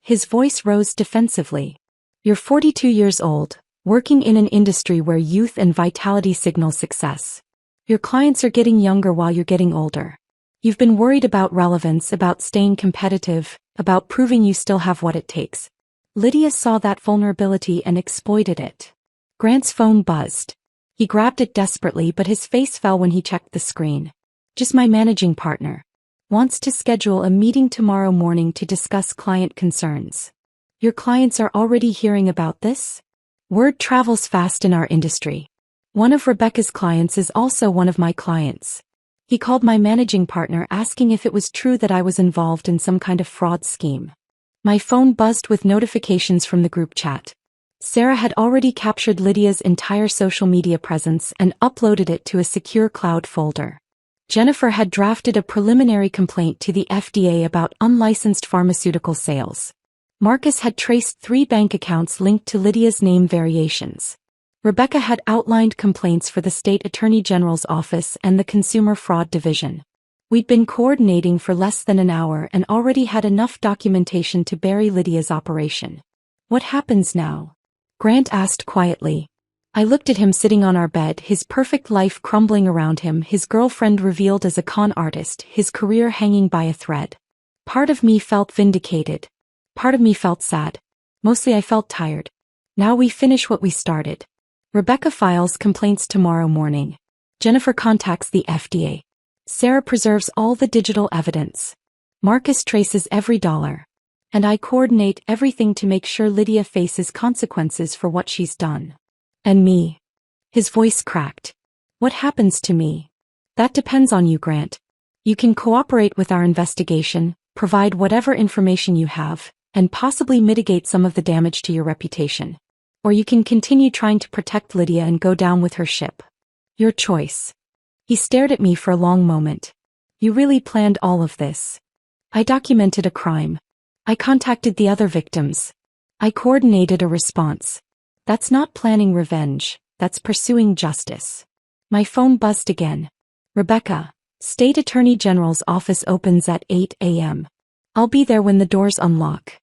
His voice rose defensively. You're 42 years old, working in an industry where youth and vitality signal success. Your clients are getting younger while you're getting older. You've been worried about relevance, about staying competitive, about proving you still have what it takes. Lydia saw that vulnerability and exploited it. Grant's phone buzzed. He grabbed it desperately, but his face fell when he checked the screen. Just my managing partner. Wants to schedule a meeting tomorrow morning to discuss client concerns. Your clients are already hearing about this? Word travels fast in our industry. One of Rebecca's clients is also one of my clients. He called my managing partner asking if it was true that I was involved in some kind of fraud scheme. My phone buzzed with notifications from the group chat. Sarah had already captured Lydia's entire social media presence and uploaded it to a secure cloud folder. Jennifer had drafted a preliminary complaint to the FDA about unlicensed pharmaceutical sales. Marcus had traced 3 bank accounts linked to Lydia's name variations. Rebecca had outlined complaints for the State Attorney General's office and the Consumer Fraud Division. We'd been coordinating for less than an hour and already had enough documentation to bury Lydia's operation. What happens now? Grant asked quietly. I looked at him sitting on our bed, his perfect life crumbling around him, his girlfriend revealed as a con artist, his career hanging by a thread. Part of me felt vindicated. Part of me felt sad. Mostly I felt tired. Now we finish what we started. Rebecca files complaints tomorrow morning. Jennifer contacts the FDA. Sarah preserves all the digital evidence. Marcus traces every dollar. And I coordinate everything to make sure Lydia faces consequences for what she's done. And me? His voice cracked. What happens to me? That depends on you, Grant. You can cooperate with our investigation, provide whatever information you have, and possibly mitigate some of the damage to your reputation. Or you can continue trying to protect Lydia and go down with her ship. Your choice. He stared at me for a long moment. You really planned all of this. I documented a crime. I contacted the other victims. I coordinated a response. That's not planning revenge, that's pursuing justice. My phone buzzed again. Rebecca, State Attorney General's office opens at 8 a.m. I'll be there when the doors unlock.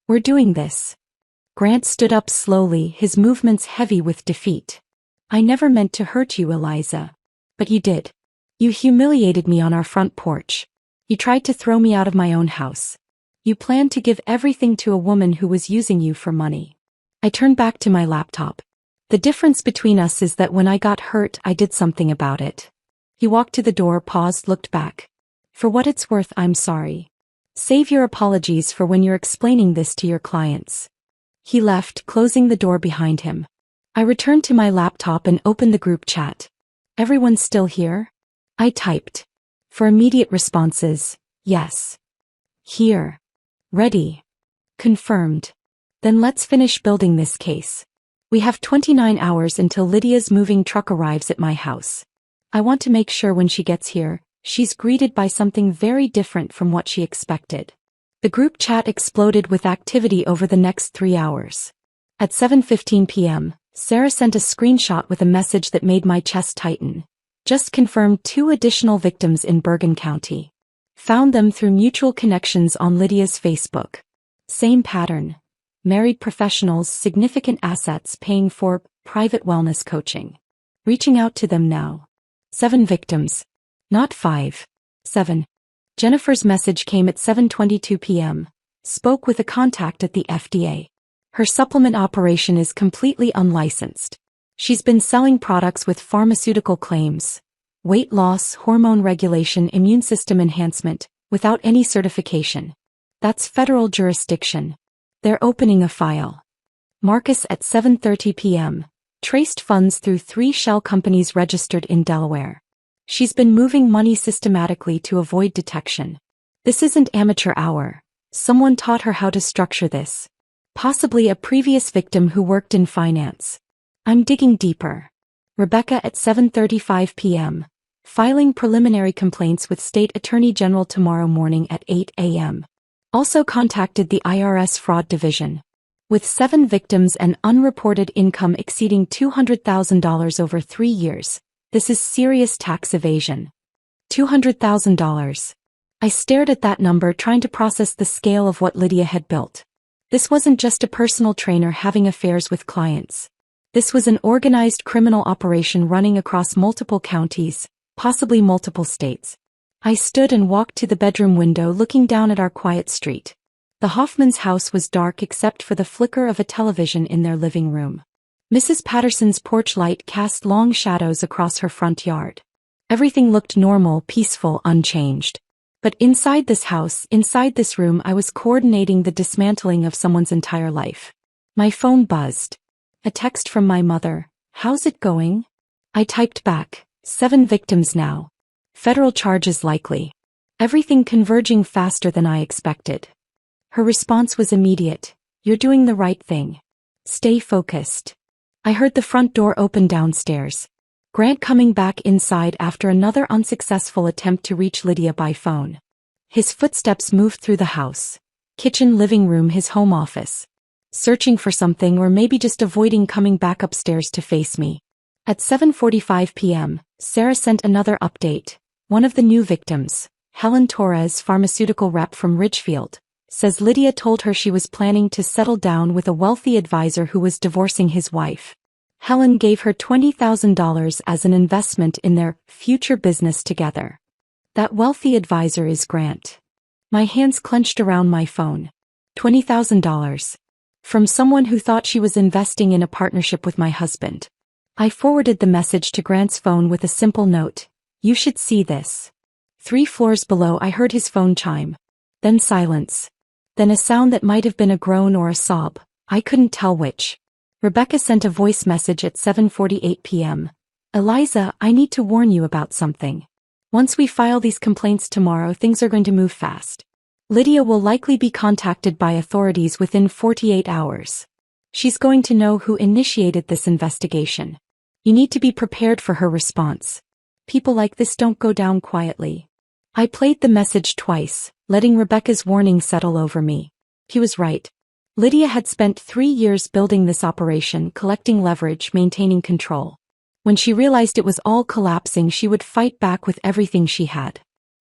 We're doing this. Grant stood up slowly, his movements heavy with defeat. I never meant to hurt you, Eliza. But you did. You humiliated me on our front porch. You tried to throw me out of my own house. You planned to give everything to a woman who was using you for money. I turned back to my laptop. The difference between us is that when I got hurt, I did something about it. He walked to the door, paused, looked back. For what it's worth, I'm sorry. Save your apologies for when you're explaining this to your clients. He left, closing the door behind him. I returned to my laptop and opened the group chat. Everyone's still here? I typed. For immediate responses, yes. Here. Ready. Confirmed. Then let's finish building this case. We have 29 hours until Lydia's moving truck arrives at my house. I want to make sure when she gets here, she's greeted by something very different from what she expected. The group chat exploded with activity over the next 3 hours. At 7:15 p.m., Sarah sent a screenshot with a message that made my chest tighten. Just confirmed 2 additional victims in Bergen County. Found them through mutual connections on Lydia's Facebook. Same pattern. Married professionals, significant assets paying for private wellness coaching. Reaching out to them now. 7 victims. Not 5. 7. Jennifer's message came at 7:22 p.m. Spoke with a contact at the FDA. Her supplement operation is completely unlicensed. She's been selling products with pharmaceutical claims. weight loss, hormone regulation, immune system enhancement, without any certification. That's federal jurisdiction. They're opening a file. Marcus at 7:30 p.m. Traced funds through 3 shell companies registered in Delaware. She's been moving money systematically to avoid detection. This isn't amateur hour. Someone taught her how to structure this. Possibly a previous victim who worked in finance. I'm digging deeper. Rebecca at 7:35 p.m. Filing preliminary complaints with State Attorney General tomorrow morning at 8 a.m. Also contacted the IRS Fraud Division. With 7 victims and unreported income exceeding $200,000 over 3 years, this is serious tax evasion. $200,000. I stared at that number trying to process the scale of what Lydia had built. This wasn't just a personal trainer having affairs with clients. This was an organized criminal operation running across multiple counties, possibly multiple states. I stood and walked to the bedroom window looking down at our quiet street. The Hoffman's house was dark except for the flicker of a television in their living room. Mrs. Patterson's porch light cast long shadows across her front yard. Everything looked normal, peaceful, unchanged. But inside this house, inside this room, I was coordinating the dismantling of someone's entire life. My phone buzzed. A text from my mother. "How's it going?" I typed back, 7 victims now. Federal charges likely. Everything converging faster than I expected. Her response was immediate. "You're doing the right thing. Stay focused." I heard the front door open downstairs. Grant coming back inside after another unsuccessful attempt to reach Lydia by phone. His footsteps moved through the house. Kitchen, living room, his home office. Searching for something or maybe just avoiding coming back upstairs to face me. At 7:45 p.m., Sarah sent another update. One of the new victims, Helen Torres, pharmaceutical rep from Ridgefield, says Lydia told her she was planning to settle down with a wealthy advisor who was divorcing his wife. Helen gave her $20,000 as an investment in their future business together. That wealthy advisor is Grant. My hands clenched around my phone. $20,000. From someone who thought she was investing in a partnership with my husband. I forwarded the message to Grant's phone with a simple note. "You should see this." 3 floors below I heard his phone chime. Then silence. Then a sound that might have been a groan or a sob. I couldn't tell which. Rebecca sent a voice message at 7:48 p.m. "Eliza, I need to warn you about something. Once we file these complaints tomorrow, things are going to move fast. Lydia will likely be contacted by authorities within 48 hours. She's going to know who initiated this investigation. You need to be prepared for her response. People like this don't go down quietly." I played the message twice, letting Rebecca's warning settle over me. He was right. Lydia had spent 3 years building this operation, collecting leverage, maintaining control. When she realized it was all collapsing, she would fight back with everything she had.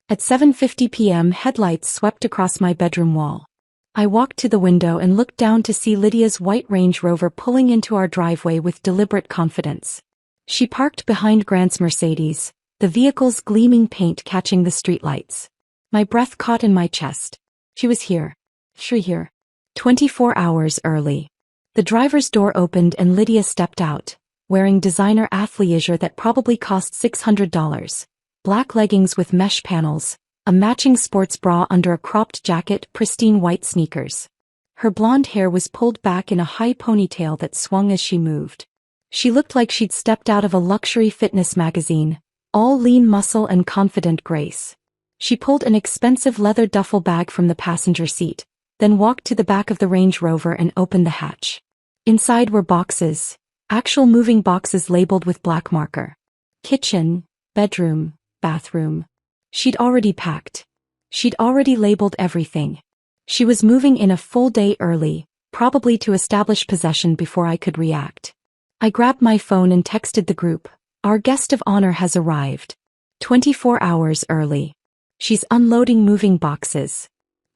At 7:50 p.m., headlights swept across my bedroom wall. I walked to the window and looked down to see Lydia's white Range Rover pulling into our driveway with deliberate confidence. She parked behind Grant's Mercedes, the vehicle's gleaming paint catching the streetlights. My breath caught in my chest. She was here. Here. 24 hours early. The driver's door opened and Lydia stepped out, wearing designer athleisure that probably cost $600. Black leggings with mesh panels, a matching sports bra under a cropped jacket, pristine white sneakers. Her blonde hair was pulled back in a high ponytail that swung as she moved. She looked like she'd stepped out of a luxury fitness magazine, all lean muscle and confident grace. She pulled an expensive leather duffel bag from the passenger seat, then walked to the back of the Range Rover and opened the hatch. Inside were boxes, actual moving boxes labeled with black marker. Kitchen, bedroom, bathroom. She'd already packed. She'd already labeled everything. She was moving in a full day early, probably to establish possession before I could react. I grabbed my phone and texted the group. "Our guest of honor has arrived. 24 hours early. She's unloading moving boxes.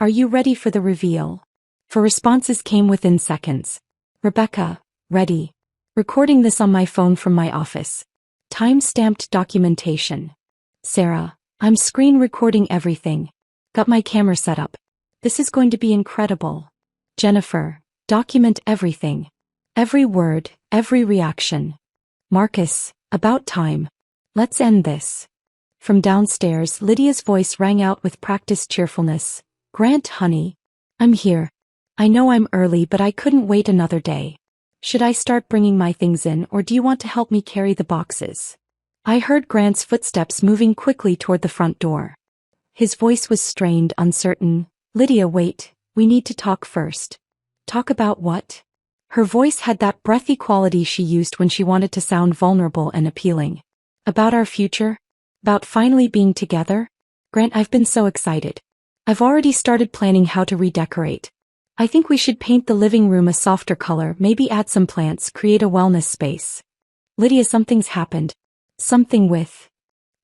Are you ready for the reveal?" For responses came within seconds. "Rebecca, ready. Recording this on my phone from my office. Time-stamped documentation. Sarah, I'm screen recording everything. Got my camera set up. This is going to be incredible. Jennifer, document everything. Every word, every reaction. Marcus, about time. Let's end this." From downstairs, Lydia's voice rang out with practiced cheerfulness. "Grant, honey. I'm here. I know I'm early, but I couldn't wait another day. Should I start bringing my things in, or do you want to help me carry the boxes?" I heard Grant's footsteps moving quickly toward the front door. His voice was strained, uncertain. "Lydia, wait. We need to talk first." "Talk about what?" Her voice had that breathy quality she used when she wanted to sound vulnerable and appealing. "About our future? About finally being together? Grant, I've been so excited. I've already started planning how to redecorate. I think we should paint the living room a softer color, maybe add some plants, create a wellness space." "Lydia, something's happened." "Something with..."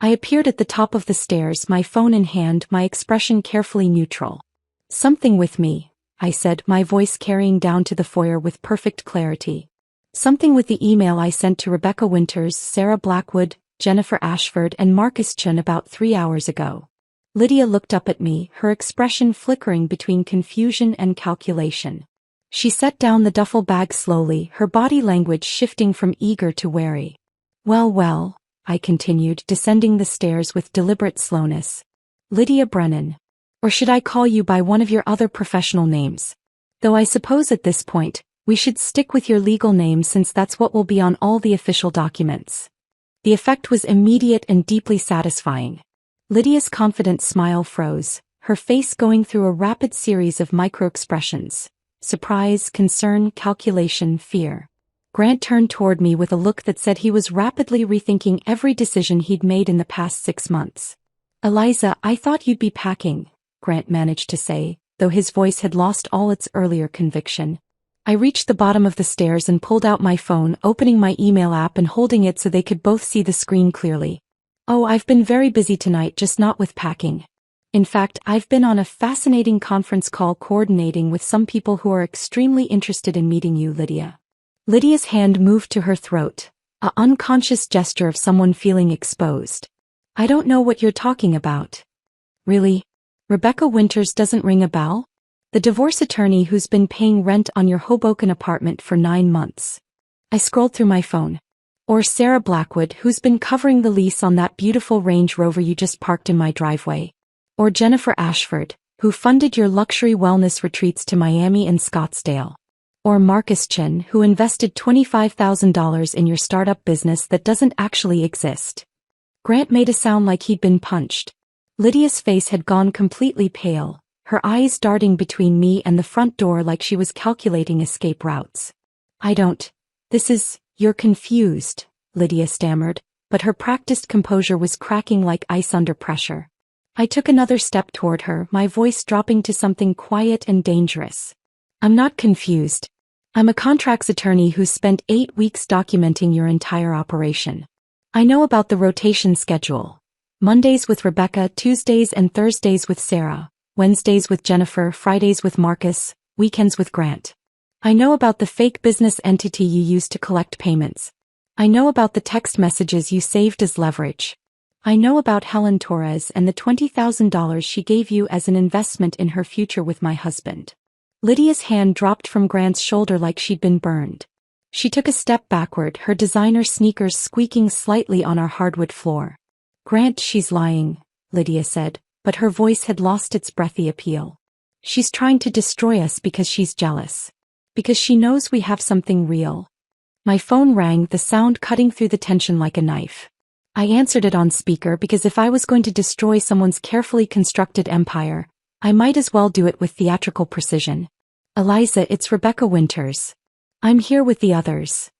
I appeared at the top of the stairs, my phone in hand, my expression carefully neutral. "Something with me," I said, my voice carrying down to the foyer with perfect clarity. "Something with the email I sent to Rebecca Winters, Sarah Blackwood, Jennifer Ashford and Marcus Chun about 3 hours ago." Lydia looked up at me, her expression flickering between confusion and calculation. She set down the duffel bag slowly, her body language shifting from eager to wary. Well, I continued, descending the stairs with deliberate slowness. "Lydia Brennan. Or should I call you by one of your other professional names? Though I suppose at this point, we should stick with your legal name since that's what will be on all the official documents." The effect was immediate and deeply satisfying. Lydia's confident smile froze, her face going through a rapid series of micro-expressions: surprise, concern, calculation, fear. Grant turned toward me with a look that said he was rapidly rethinking every decision he'd made in the past 6 months. "Eliza, I thought you'd be packing," Grant managed to say, though his voice had lost all its earlier conviction. I reached the bottom of the stairs and pulled out my phone, opening my email app and holding it so they could both see the screen clearly. "Oh, I've been very busy tonight, just not with packing. In fact, I've been on a fascinating conference call coordinating with some people who are extremely interested in meeting you, Lydia." Lydia's hand moved to her throat, an unconscious gesture of someone feeling exposed. "I don't know what you're talking about." "Really? Rebecca Winters doesn't ring a bell? The divorce attorney who's been paying rent on your Hoboken apartment for 9 months." I scrolled through my phone. "Or Sarah Blackwood, who's been covering the lease on that beautiful Range Rover you just parked in my driveway. Or Jennifer Ashford, who funded your luxury wellness retreats to Miami and Scottsdale. Or Marcus Chun, who invested $25,000 in your startup business that doesn't actually exist." Grant made a sound like he'd been punched. Lydia's face had gone completely pale, her eyes darting between me and the front door like she was calculating escape routes. "You're confused," Lydia stammered, but her practiced composure was cracking like ice under pressure. I took another step toward her, my voice dropping to something quiet and dangerous. "I'm not confused. I'm a contracts attorney who spent 8 weeks documenting your entire operation. I know about the rotation schedule. Mondays with Rebecca, Tuesdays and Thursdays with Sarah, Wednesdays with Jennifer, Fridays with Marcus, weekends with Grant. I know about the fake business entity you used to collect payments. I know about the text messages you saved as leverage. I know about Helen Torres and the $20,000 she gave you as an investment in her future with my husband." Lydia's hand dropped from Grant's shoulder like she'd been burned. She took a step backward, her designer sneakers squeaking slightly on our hardwood floor. "Grant, she's lying," Lydia said, but her voice had lost its breathy appeal. "She's trying to destroy us because she's jealous. Because she knows we have something real." My phone rang, the sound cutting through the tension like a knife. I answered it on speaker because if I was going to destroy someone's carefully constructed empire, I might as well do it with theatrical precision. "Eliza, it's Rebecca Winters. I'm here with the others."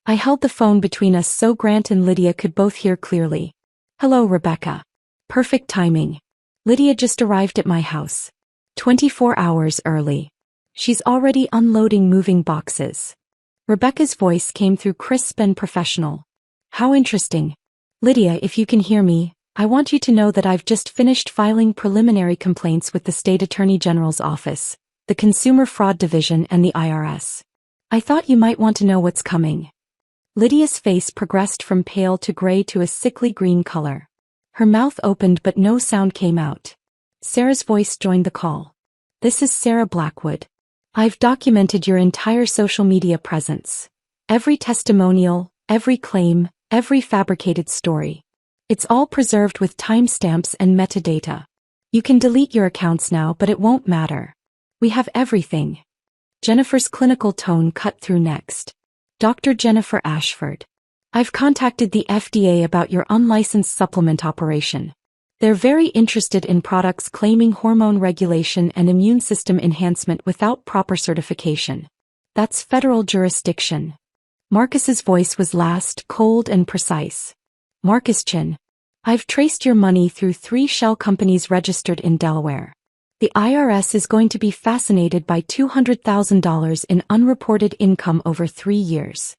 I held the phone between us so Grant and Lydia could both hear clearly. "Hello, Rebecca. Perfect timing. Lydia just arrived at my house. 24 hours early. She's already unloading moving boxes." Rebecca's voice came through crisp and professional. "How interesting. Lydia, if you can hear me, I want you to know that I've just finished filing preliminary complaints with the State Attorney General's office, the Consumer Fraud Division and the IRS. I thought you might want to know what's coming." Lydia's face progressed from pale to gray to a sickly green color. Her mouth opened but no sound came out. Sarah's voice joined the call. "This is Sarah Blackwood. I've documented your entire social media presence. Every testimonial, every claim, every fabricated story. It's all preserved with timestamps and metadata. You can delete your accounts now, but it won't matter. We have everything. Jennifer's clinical tone cut through next. Dr. Jennifer Ashford. I've contacted the FDA about your unlicensed supplement operation. They're very interested in products claiming hormone regulation and immune system enhancement without proper certification. That's federal jurisdiction. Marcus's voice was last, cold and precise. Marcus Chin. I've traced your money through 3 shell companies registered in Delaware. The IRS is going to be fascinated by $200,000 in unreported income over 3 years.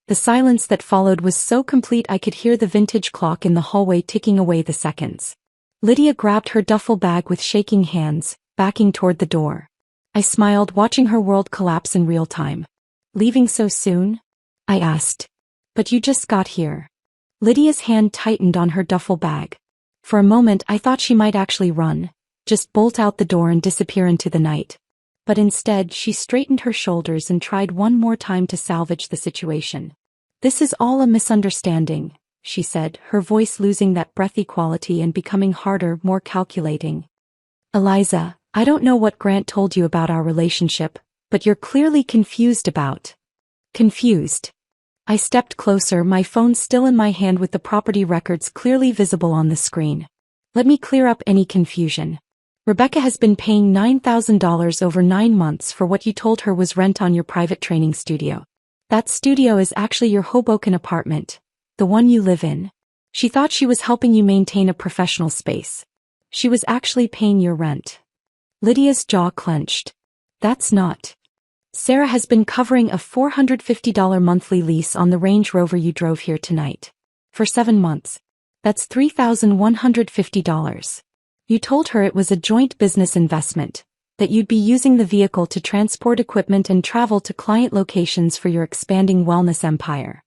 The silence that followed was so complete I could hear the vintage clock in the hallway ticking away the seconds. Lydia grabbed her duffel bag with shaking hands, backing toward the door. I smiled, watching her world collapse in real time. Leaving so soon? I asked. But you just got here. Lydia's hand tightened on her duffel bag. For a moment I thought she might actually run, just bolt out the door and disappear into the night. But instead she straightened her shoulders and tried one more time to salvage the situation. This is all a misunderstanding, she said, her voice losing that breathy quality and becoming harder, more calculating. Eliza, I don't know what Grant told you about our relationship, but you're clearly confused about. Confused. I stepped closer, my phone still in my hand with the property records clearly visible on the screen. Let me clear up any confusion. Rebecca has been paying $9,000 over 9 months for what you told her was rent on your private training studio. That studio is actually your Hoboken apartment, the one you live in. She thought she was helping you maintain a professional space. She was actually paying your rent. Lydia's jaw clenched. That's not. Sarah has been covering a $450 monthly lease on the Range Rover you drove here tonight. For 7 months. That's $3,150. You told her it was a joint business investment, that you'd be using the vehicle to transport equipment and travel to client locations for your expanding wellness empire.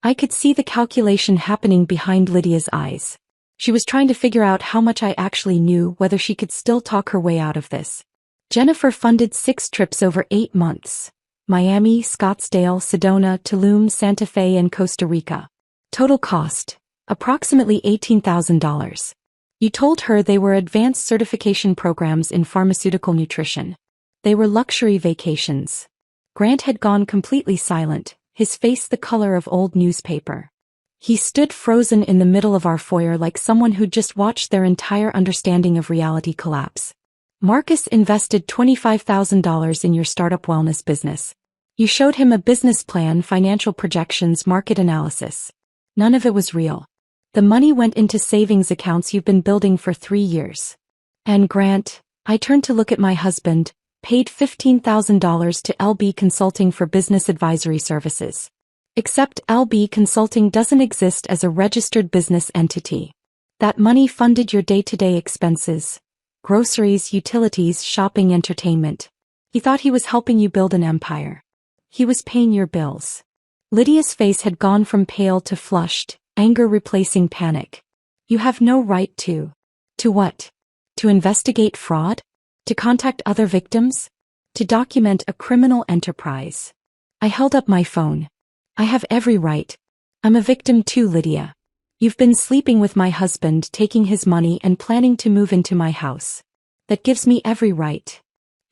I could see the calculation happening behind Lydia's eyes. She was trying to figure out how much I actually knew, whether she could still talk her way out of this. Jennifer funded 6 trips over 8 months. Miami, Scottsdale, Sedona, Tulum, Santa Fe and Costa Rica. Total cost, approximately $18,000. You told her they were advanced certification programs in pharmaceutical nutrition. They were luxury vacations. Grant had gone completely silent, his face the color of old newspaper. He stood frozen in the middle of our foyer like someone who'd just watched their entire understanding of reality collapse. Marcus invested $25,000 in your startup wellness business. You showed him a business plan, financial projections, market analysis. None of it was real. The money went into savings accounts you've been building for 3 years. And Grant, I turned to look at my husband, paid $15,000 to LB Consulting for business advisory services. Except LB Consulting doesn't exist as a registered business entity. That money funded your day-to-day expenses. Groceries, utilities, shopping, entertainment. He thought he was helping you build an empire. He was paying your bills. Lydia's face had gone from pale to flushed, anger replacing panic. You have no right to. To what? To investigate fraud? To contact other victims? To document a criminal enterprise? I held up my phone. I have every right. I'm a victim too, Lydia. You've been sleeping with my husband, taking his money and planning to move into my house. That gives me every right.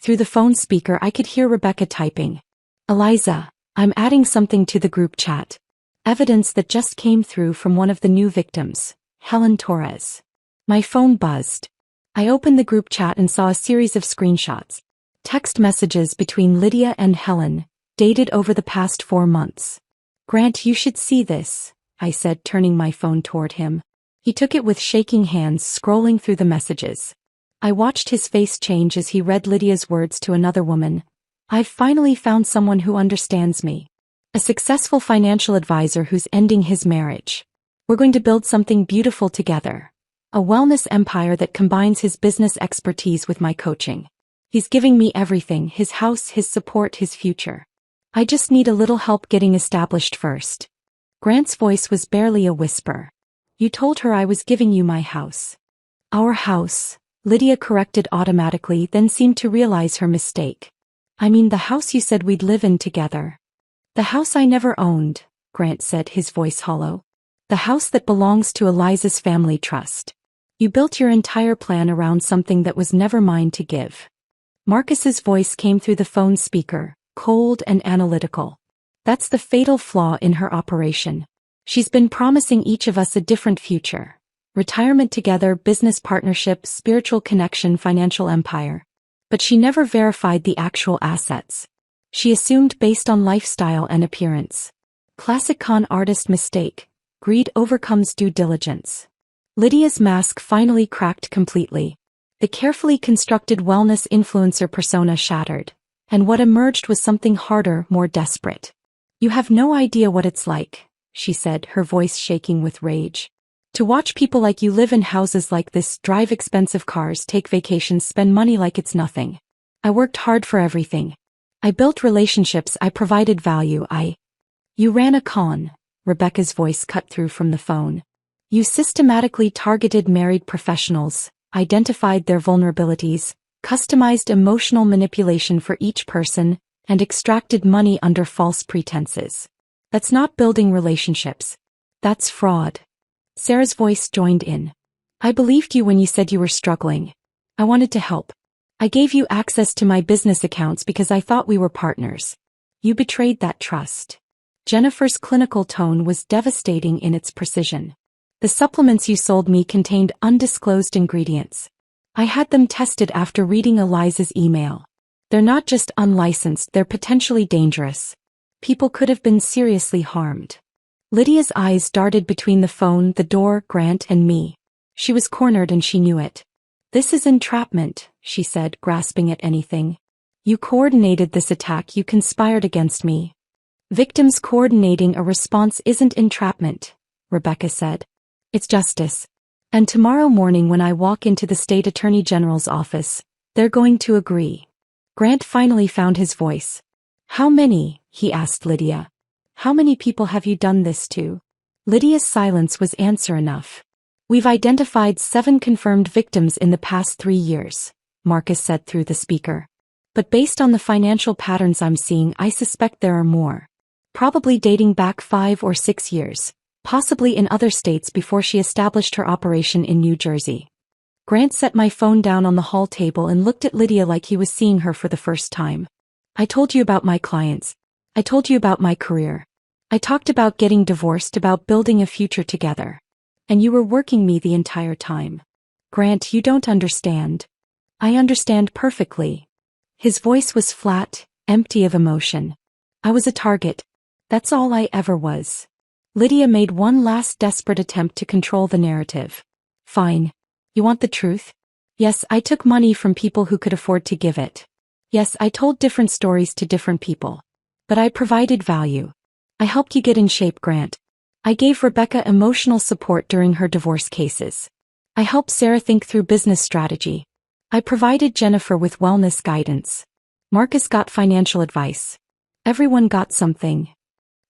Through the phone speaker I could hear Rebecca typing. Eliza, I'm adding something to the group chat. Evidence that just came through from one of the new victims, Helen Torres. My phone buzzed. I opened the group chat and saw a series of screenshots. Text messages between Lydia and Helen, dated over the past 4 months. Grant, you should see this, I said, turning my phone toward him. He took it with shaking hands, scrolling through the messages. I watched his face change as he read Lydia's words to another woman. I've finally found someone who understands me. A successful financial advisor who's ending his marriage. We're going to build something beautiful together. A wellness empire that combines his business expertise with my coaching. He's giving me everything, his house, his support, his future. I just need a little help getting established first. Grant's voice was barely a whisper. You told her I was giving you my house. Our house, Lydia corrected automatically, then seemed to realize her mistake. I mean the house you said we'd live in together. The house I never owned, Grant said, his voice hollow. The house that belongs to Eliza's family trust. You built your entire plan around something that was never mine to give. Marcus's voice came through the phone speaker, cold and analytical. That's the fatal flaw in her operation. She's been promising each of us a different future. Retirement together, business partnership, spiritual connection, financial empire. But she never verified the actual assets. She assumed based on lifestyle and appearance. Classic con artist mistake. Greed overcomes due diligence. Lydia's mask finally cracked completely. The carefully constructed wellness influencer persona shattered. And what emerged was something harder, more desperate. You have no idea what it's like, she said, her voice shaking with rage. To watch people like you live in houses like this, drive expensive cars, take vacations, spend money like it's nothing. I worked hard for everything. I built relationships, I provided value, You ran a con, Rebecca's voice cut through from the phone. You systematically targeted married professionals, identified their vulnerabilities, customized emotional manipulation for each person, and extracted money under false pretenses. That's not building relationships. That's fraud. Sarah's voice joined in. I believed you when you said you were struggling. I wanted to help. I gave you access to my business accounts because I thought we were partners. You betrayed that trust. Jennifer's clinical tone was devastating in its precision. The supplements you sold me contained undisclosed ingredients. I had them tested after reading Eliza's email. They're not just unlicensed, they're potentially dangerous. People could have been seriously harmed. Lydia's eyes darted between the phone, the door, Grant, and me. She was cornered and she knew it. This is entrapment, she said, grasping at anything. You coordinated this attack, you conspired against me. Victims coordinating a response isn't entrapment, Rebecca said. It's justice. And tomorrow morning when I walk into the State Attorney General's office, they're going to agree. Grant finally found his voice. How many? He asked Lydia. How many people have you done this to? Lydia's silence was answer enough. We've identified 7 confirmed victims in the past 3 years, Marcus said through the speaker. But based on the financial patterns I'm seeing, I suspect there are more. Probably dating back 5 or 6 years, possibly in other states before she established her operation in New Jersey. Grant set my phone down on the hall table and looked at Lydia like he was seeing her for the first time. I told you about my clients. I told you about my career. I talked about getting divorced, about building a future together. And you were working me the entire time. Grant, you don't understand. I understand perfectly. His voice was flat, empty of emotion. I was a target. That's all I ever was. Lydia made one last desperate attempt to control the narrative. Fine. You want the truth? Yes, I took money from people who could afford to give it. Yes, I told different stories to different people. But I provided value. I helped you get in shape, Grant. I gave Rebecca emotional support during her divorce cases. I helped Sarah think through business strategy. I provided Jennifer with wellness guidance. Marcus got financial advice. Everyone got something.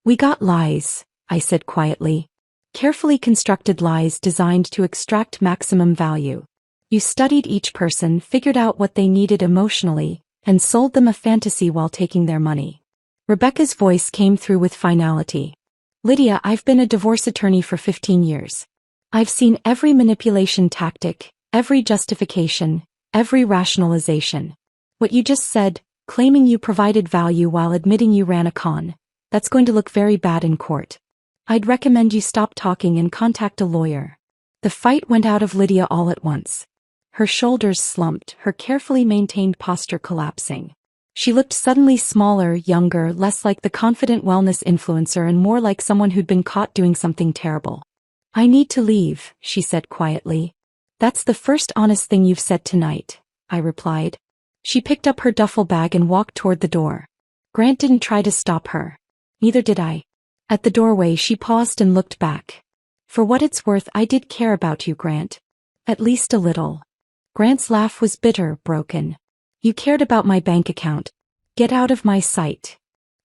We got lies, I said quietly. Carefully constructed lies designed to extract maximum value. You studied each person, figured out what they needed emotionally, and sold them a fantasy while taking their money. Rebecca's voice came through with finality. Lydia, I've been a divorce attorney for 15 years. I've seen every manipulation tactic, every justification, every rationalization. What you just said, claiming you provided value while admitting you ran a con, that's going to look very bad in court. I'd recommend you stop talking and contact a lawyer. The fight went out of Lydia all at once. Her shoulders slumped, her carefully maintained posture collapsing. She looked suddenly smaller, younger, less like the confident wellness influencer and more like someone who'd been caught doing something terrible. I need to leave, she said quietly. That's the first honest thing you've said tonight, I replied. She picked up her duffel bag and walked toward the door. Grant didn't try to stop her. Neither did I. At the doorway she paused and looked back. For what it's worth, I did care about you, Grant. At least a little. Grant's laugh was bitter, broken. You cared about my bank account. Get out of my sight.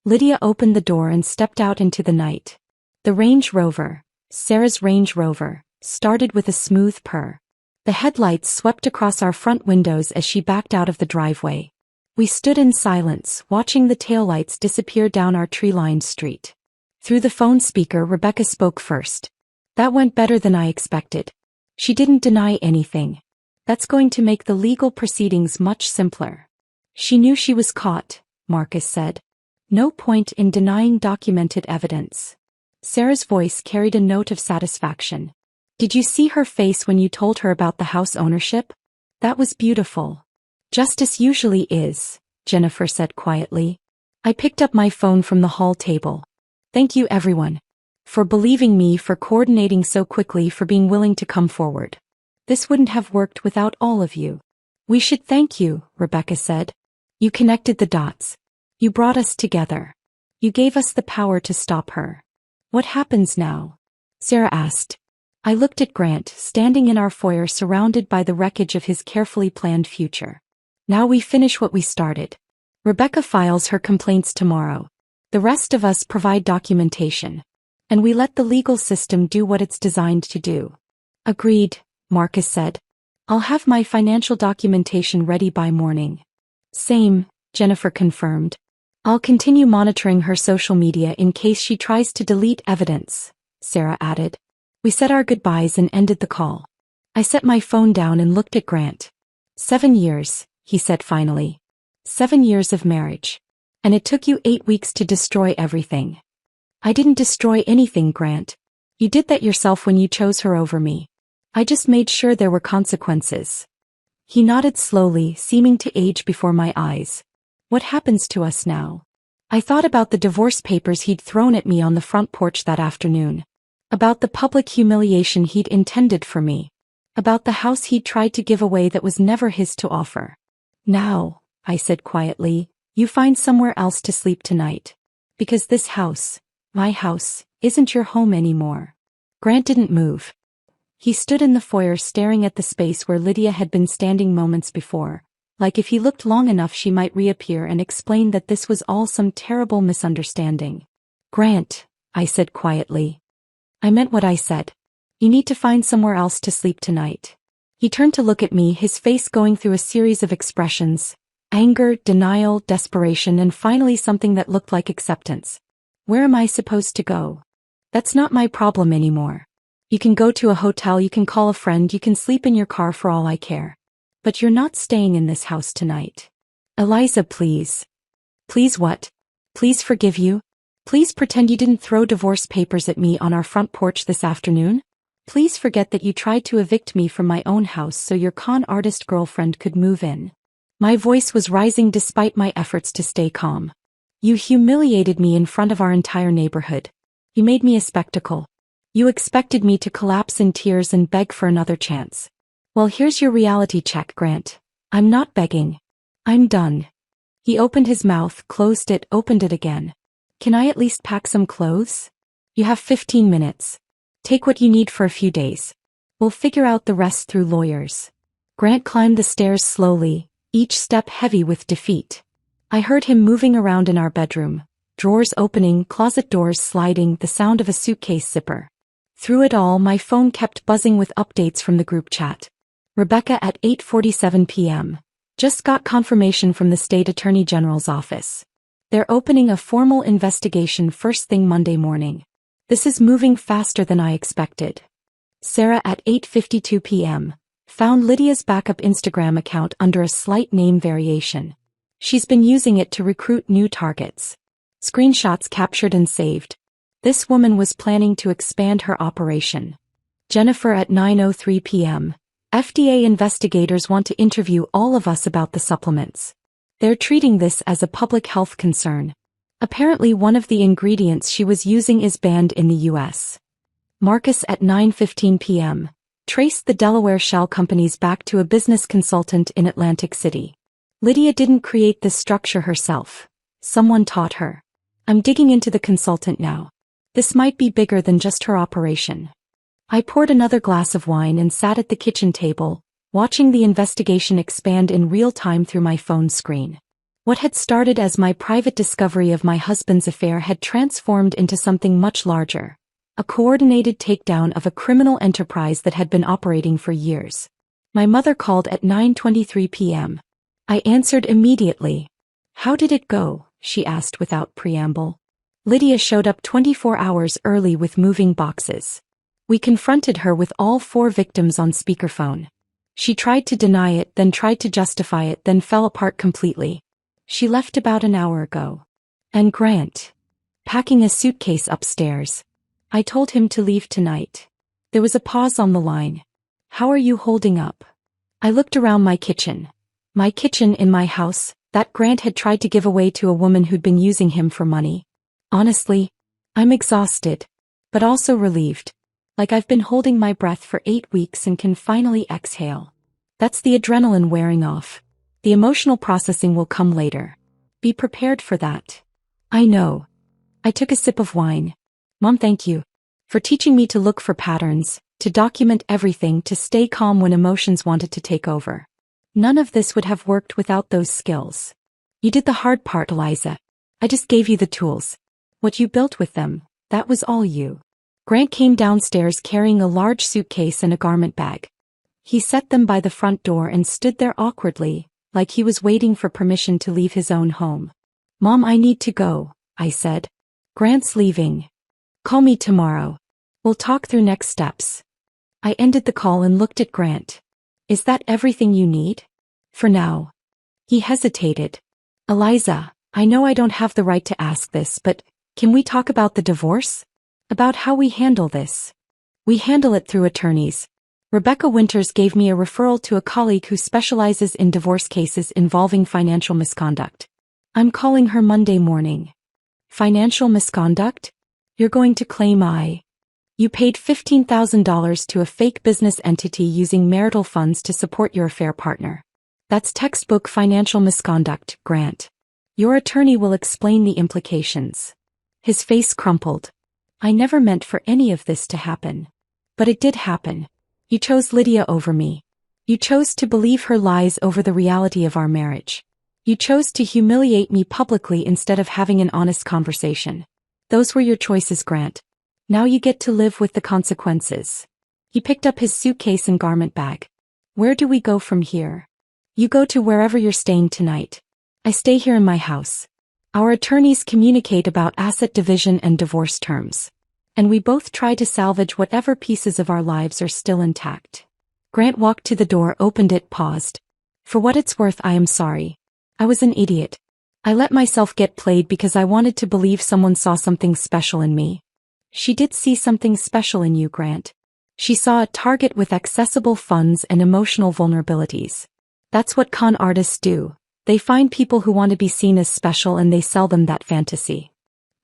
Lydia opened the door and stepped out into the night. The Range Rover, Sarah's Range Rover, started with a smooth purr. The headlights swept across our front windows as she backed out of the driveway. We stood in silence, watching the taillights disappear down our tree-lined street. Through the phone speaker, Rebecca spoke first. That went better than I expected. She didn't deny anything. That's going to make the legal proceedings much simpler. She knew she was caught, Marcus said. No point in denying documented evidence. Sarah's voice carried a note of satisfaction. Did you see her face when you told her about the house ownership? That was beautiful. Justice usually is, Jennifer said quietly. I picked up my phone from the hall table. Thank you everyone. For believing me, for coordinating so quickly, for being willing to come forward. This wouldn't have worked without all of you. We should thank you, Rebecca said. You connected the dots. You brought us together. You gave us the power to stop her. What happens now? Sarah asked. I looked at Grant, standing in our foyer surrounded by the wreckage of his carefully planned future. Now we finish what we started. Rebecca files her complaints tomorrow. The rest of us provide documentation. And we let the legal system do what it's designed to do. Agreed, Marcus said. I'll have my financial documentation ready by morning. Same, Jennifer confirmed. I'll continue monitoring her social media in case she tries to delete evidence, Sarah added. We said our goodbyes and ended the call. I set my phone down and looked at Grant. 7 years, he said finally. 7 years of marriage. And it took you 8 weeks to destroy everything. I didn't destroy anything, Grant. You did that yourself when you chose her over me. I just made sure there were consequences. He nodded slowly, seeming to age before my eyes. What happens to us now? I thought about the divorce papers he'd thrown at me on the front porch that afternoon. About the public humiliation he'd intended for me. About the house he'd tried to give away that was never his to offer. Now, I said quietly, you find somewhere else to sleep tonight. Because this house, my house, isn't your home anymore. Grant didn't move. He stood in the foyer staring at the space where Lydia had been standing moments before, like if he looked long enough she might reappear and explain that this was all some terrible misunderstanding. Grant, I said quietly. I meant what I said. You need to find somewhere else to sleep tonight. He turned to look at me, his face going through a series of expressions. Anger, denial, desperation, and finally something that looked like acceptance. Where am I supposed to go? That's not my problem anymore. You can go to a hotel, you can call a friend, you can sleep in your car for all I care. But you're not staying in this house tonight. Eliza, please. Please what? Please forgive you? Please pretend you didn't throw divorce papers at me on our front porch this afternoon? Please forget that you tried to evict me from my own house so your con artist girlfriend could move in. My voice was rising despite my efforts to stay calm. You humiliated me in front of our entire neighborhood. You made me a spectacle. You expected me to collapse in tears and beg for another chance. Well, here's your reality check, Grant. I'm not begging. I'm done. He opened his mouth, closed it, opened it again. Can I at least pack some clothes? You have 15 minutes. Take what you need for a few days. We'll figure out the rest through lawyers. Grant climbed the stairs slowly, each step heavy with defeat. I heard him moving around in our bedroom, drawers opening, closet doors sliding, the sound of a suitcase zipper. Through it all, my phone kept buzzing with updates from the group chat. Rebecca at 8:47 p.m. Just got confirmation from the State Attorney General's office. They're opening a formal investigation first thing Monday morning. This is moving faster than I expected. Sarah at 8:52 p.m. Found Lydia's backup Instagram account under a slight name variation. She's been using it to recruit new targets. Screenshots captured and saved. This woman was planning to expand her operation. Jennifer at 9:03 p.m. FDA investigators want to interview all of us about the supplements. They're treating this as a public health concern. Apparently one of the ingredients she was using is banned in the U.S. Marcus at 9:15 p.m. Traced the Delaware shell companies back to a business consultant in Atlantic City. Lydia didn't create this structure herself. Someone taught her. I'm digging into the consultant now. This might be bigger than just her operation. I poured another glass of wine and sat at the kitchen table, watching the investigation expand in real time through my phone screen. What had started as my private discovery of my husband's affair had transformed into something much larger. A coordinated takedown of a criminal enterprise that had been operating for years. My mother called at 9:23 p.m. I answered immediately. How did it go? She asked without preamble. Lydia showed up 24 hours early with moving boxes. We confronted her with all 4 victims on speakerphone. She tried to deny it, then tried to justify it, then fell apart completely. She left about an hour ago. And Grant, packing a suitcase upstairs. I told him to leave tonight. There was a pause on the line. How are you holding up? I looked around my kitchen. My kitchen in my house, that Grant had tried to give away to a woman who'd been using him for money. Honestly, I'm exhausted, but also relieved. Like I've been holding my breath for 8 weeks and can finally exhale. That's the adrenaline wearing off. The emotional processing will come later. Be prepared for that. I know. I took a sip of wine. Mom, thank you for teaching me to look for patterns, to document everything, to stay calm when emotions wanted to take over. None of this would have worked without those skills. You did the hard part, Eliza. I just gave you the tools. What you built with them, that was all you. Grant came downstairs carrying a large suitcase and a garment bag. He set them by the front door and stood there awkwardly, like he was waiting for permission to leave his own home. Mom, I need to go, I said. Grant's leaving. Call me tomorrow. We'll talk through next steps. I ended the call and looked at Grant. Is that everything you need? For now. He hesitated. Eliza, I know I don't have the right to ask this, but can we talk about the divorce? About how we handle this? We handle it through attorneys. Rebecca Winters gave me a referral to a colleague who specializes in divorce cases involving financial misconduct. I'm calling her Monday morning. Financial misconduct? You're going to claim you paid $15,000 to a fake business entity using marital funds to support your affair partner. That's textbook financial misconduct, Grant. Your attorney will explain the implications. His face crumpled. I never meant for any of this to happen. But it did happen. You chose Lydia over me. You chose to believe her lies over the reality of our marriage. You chose to humiliate me publicly instead of having an honest conversation. Those were your choices, Grant. Now you get to live with the consequences. He picked up his suitcase and garment bag. Where do we go from here? You go to wherever you're staying tonight. I stay here in my house. Our attorneys communicate about asset division and divorce terms. And we both try to salvage whatever pieces of our lives are still intact. Grant walked to the door, opened it, paused. For what it's worth, I am sorry. I was an idiot. I let myself get played because I wanted to believe someone saw something special in me. She did see something special in you, Grant. She saw a target with accessible funds and emotional vulnerabilities. That's what con artists do. They find people who want to be seen as special and they sell them that fantasy.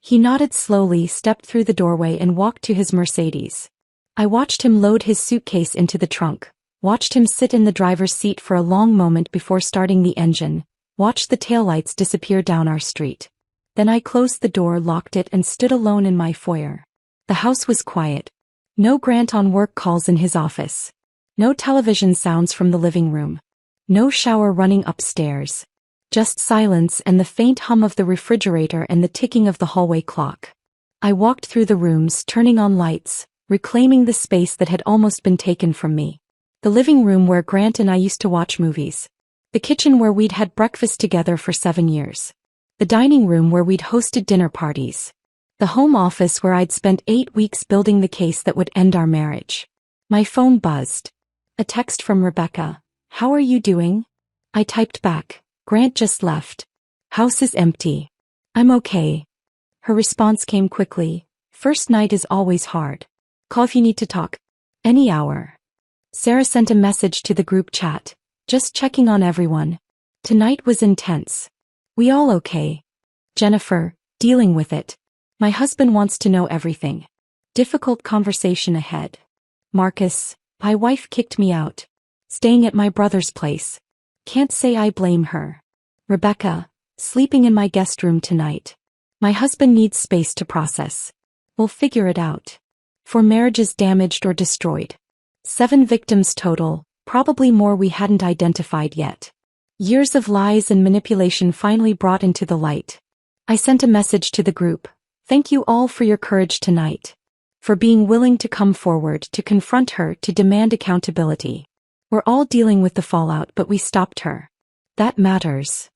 He nodded slowly, stepped through the doorway and walked to his Mercedes. I watched him load his suitcase into the trunk, watched him sit in the driver's seat for a long moment before starting the engine, watched the taillights disappear down our street. Then I closed the door, locked it, and stood alone in my foyer. The house was quiet. No Grant on work calls in his office. No television sounds from the living room. No shower running upstairs. Just silence and the faint hum of the refrigerator and the ticking of the hallway clock. I walked through the rooms, turning on lights, reclaiming the space that had almost been taken from me. The living room where Grant and I used to watch movies. The kitchen where we'd had breakfast together for 7 years. The dining room where we'd hosted dinner parties. The home office where I'd spent 8 weeks building the case that would end our marriage. My phone buzzed. A text from Rebecca. How are you doing? I typed back. Grant just left. House is empty. I'm okay. Her response came quickly. First night is always hard. Call if you need to talk. Any hour. Sarah sent a message to the group chat. Just checking on everyone. Tonight was intense. We all okay? Jennifer, dealing with it. My husband wants to know everything. Difficult conversation ahead. Marcus, my wife kicked me out. Staying at my brother's place. Can't say I blame her. Rebecca, sleeping in my guest room tonight. My husband needs space to process. We'll figure it out. 4 marriages damaged or destroyed. 7 victims total, probably more we hadn't identified yet. Years of lies and manipulation finally brought into the light. I sent a message to the group. Thank you all for your courage tonight. For being willing to come forward, to confront her, to demand accountability. We're all dealing with the fallout, but we stopped her. That matters.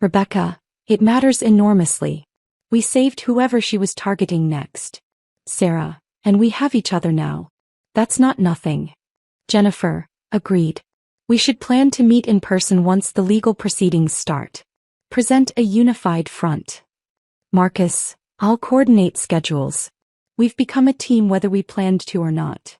Rebecca, it matters enormously. We saved whoever she was targeting next. Sarah, and we have each other now. That's not nothing. Jennifer agreed. We should plan to meet in person once the legal proceedings start. Present a unified front. Marcus, I'll coordinate schedules. We've become a team whether we planned to or not.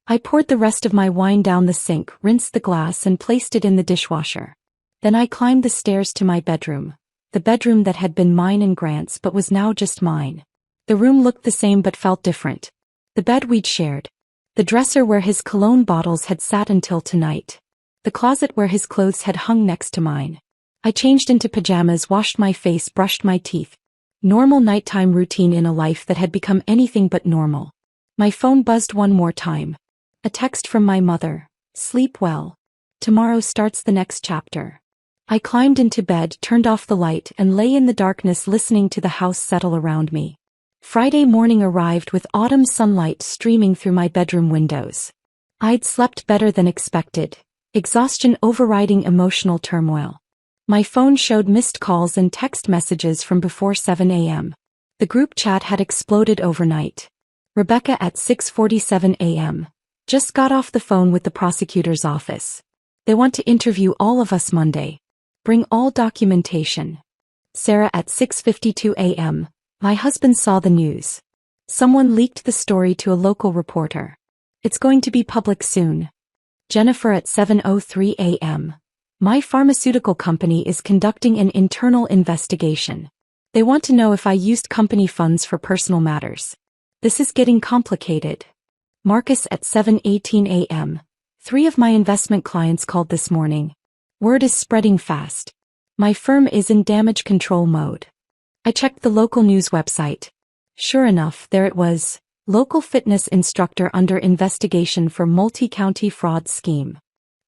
I poured the rest of my wine down the sink, rinsed the glass and placed it in the dishwasher. Then I climbed the stairs to my bedroom. The bedroom that had been mine and Grant's but was now just mine. The room looked the same but felt different. The bed we'd shared. The dresser where his cologne bottles had sat until tonight. The closet where his clothes had hung next to mine. I changed into pajamas, washed my face, brushed my teeth. Normal nighttime routine in a life that had become anything but normal. My phone buzzed one more time. A text from my mother. Sleep well. Tomorrow starts the next chapter. I climbed into bed, turned off the light, and lay in the darkness listening to the house settle around me. Friday morning arrived with autumn sunlight streaming through my bedroom windows. I'd slept better than expected, exhaustion overriding emotional turmoil. My phone showed missed calls and text messages from before 7 a.m. The group chat had exploded overnight. Rebecca at 6:47 a.m. Just got off the phone with the prosecutor's office. They want to interview all of us Monday. Bring all documentation. Sarah at 6:52 a.m. My husband saw the news. Someone leaked the story to a local reporter. It's going to be public soon. Jennifer at 7:03 a.m. My pharmaceutical company is conducting an internal investigation. They want to know if I used company funds for personal matters. This is getting complicated. Marcus at 7:18 a.m. 3 of my investment clients called this morning. Word is spreading fast. My firm is in damage control mode. I checked the local news website. Sure enough, there it was. Local fitness instructor under investigation for multi-county fraud scheme.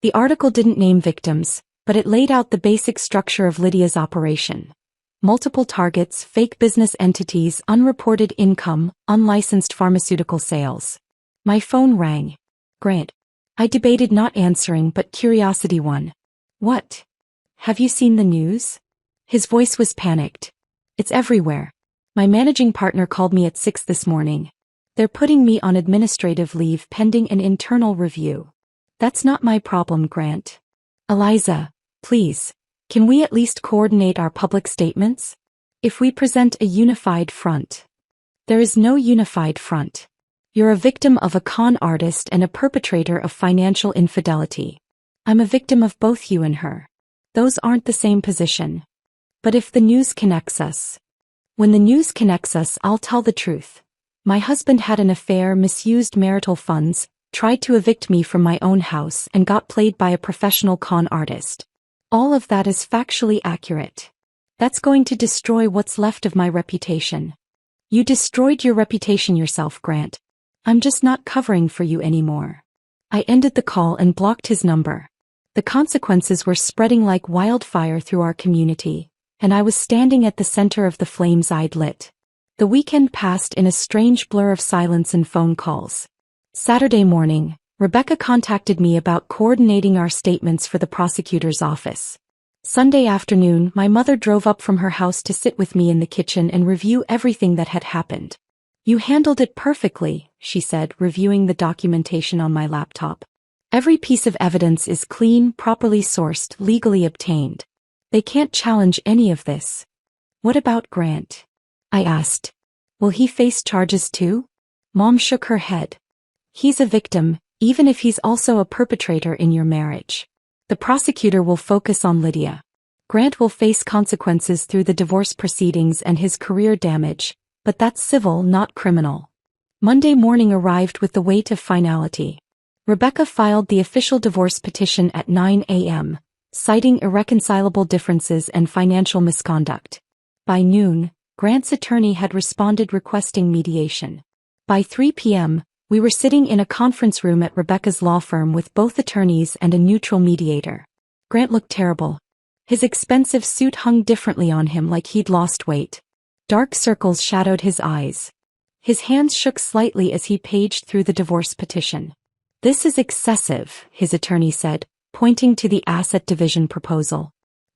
The article didn't name victims, but it laid out the basic structure of Lydia's operation. Multiple targets, fake business entities, unreported income, unlicensed pharmaceutical sales. My phone rang. Grant. I debated not answering, but curiosity won. What? Have you seen the news? His voice was panicked. It's everywhere. My managing partner called me at 6 this morning. They're putting me on administrative leave pending an internal review. That's not my problem, Grant. Eliza, please, can we at least coordinate our public statements? If we present a unified front. There is no unified front. You're a victim of a con artist and a perpetrator of financial infidelity. I'm a victim of both you and her. Those aren't the same position. But if the news connects us. When the news connects us, I'll tell the truth. My husband had an affair, misused marital funds, tried to evict me from my own house and got played by a professional con artist. All of that is factually accurate. That's going to destroy what's left of my reputation. You destroyed your reputation yourself, Grant. I'm just not covering for you anymore. I ended the call and blocked his number. The consequences were spreading like wildfire through our community, and I was standing at the center of the flames I'd lit. The weekend passed in a strange blur of silence and phone calls. Saturday morning, Rebecca contacted me about coordinating our statements for the prosecutor's office. Sunday afternoon, my mother drove up from her house to sit with me in the kitchen and review everything that had happened. You handled it perfectly, she said, reviewing the documentation on my laptop. Every piece of evidence is clean, properly sourced, legally obtained. They can't challenge any of this. What about Grant? I asked. Will he face charges too? Mom shook her head. He's a victim, even if he's also a perpetrator in your marriage. The prosecutor will focus on Lydia. Grant will face consequences through the divorce proceedings and his career damage, but that's civil, not criminal. Monday morning arrived with the weight of finality. Rebecca filed the official divorce petition at 9 a.m., citing irreconcilable differences and financial misconduct. By noon, Grant's attorney had responded requesting mediation. By 3 p.m., we were sitting in a conference room at Rebecca's law firm with both attorneys and a neutral mediator. Grant looked terrible. His expensive suit hung differently on him like he'd lost weight. Dark circles shadowed his eyes. His hands shook slightly as he paged through the divorce petition. This is excessive, his attorney said, pointing to the asset division proposal.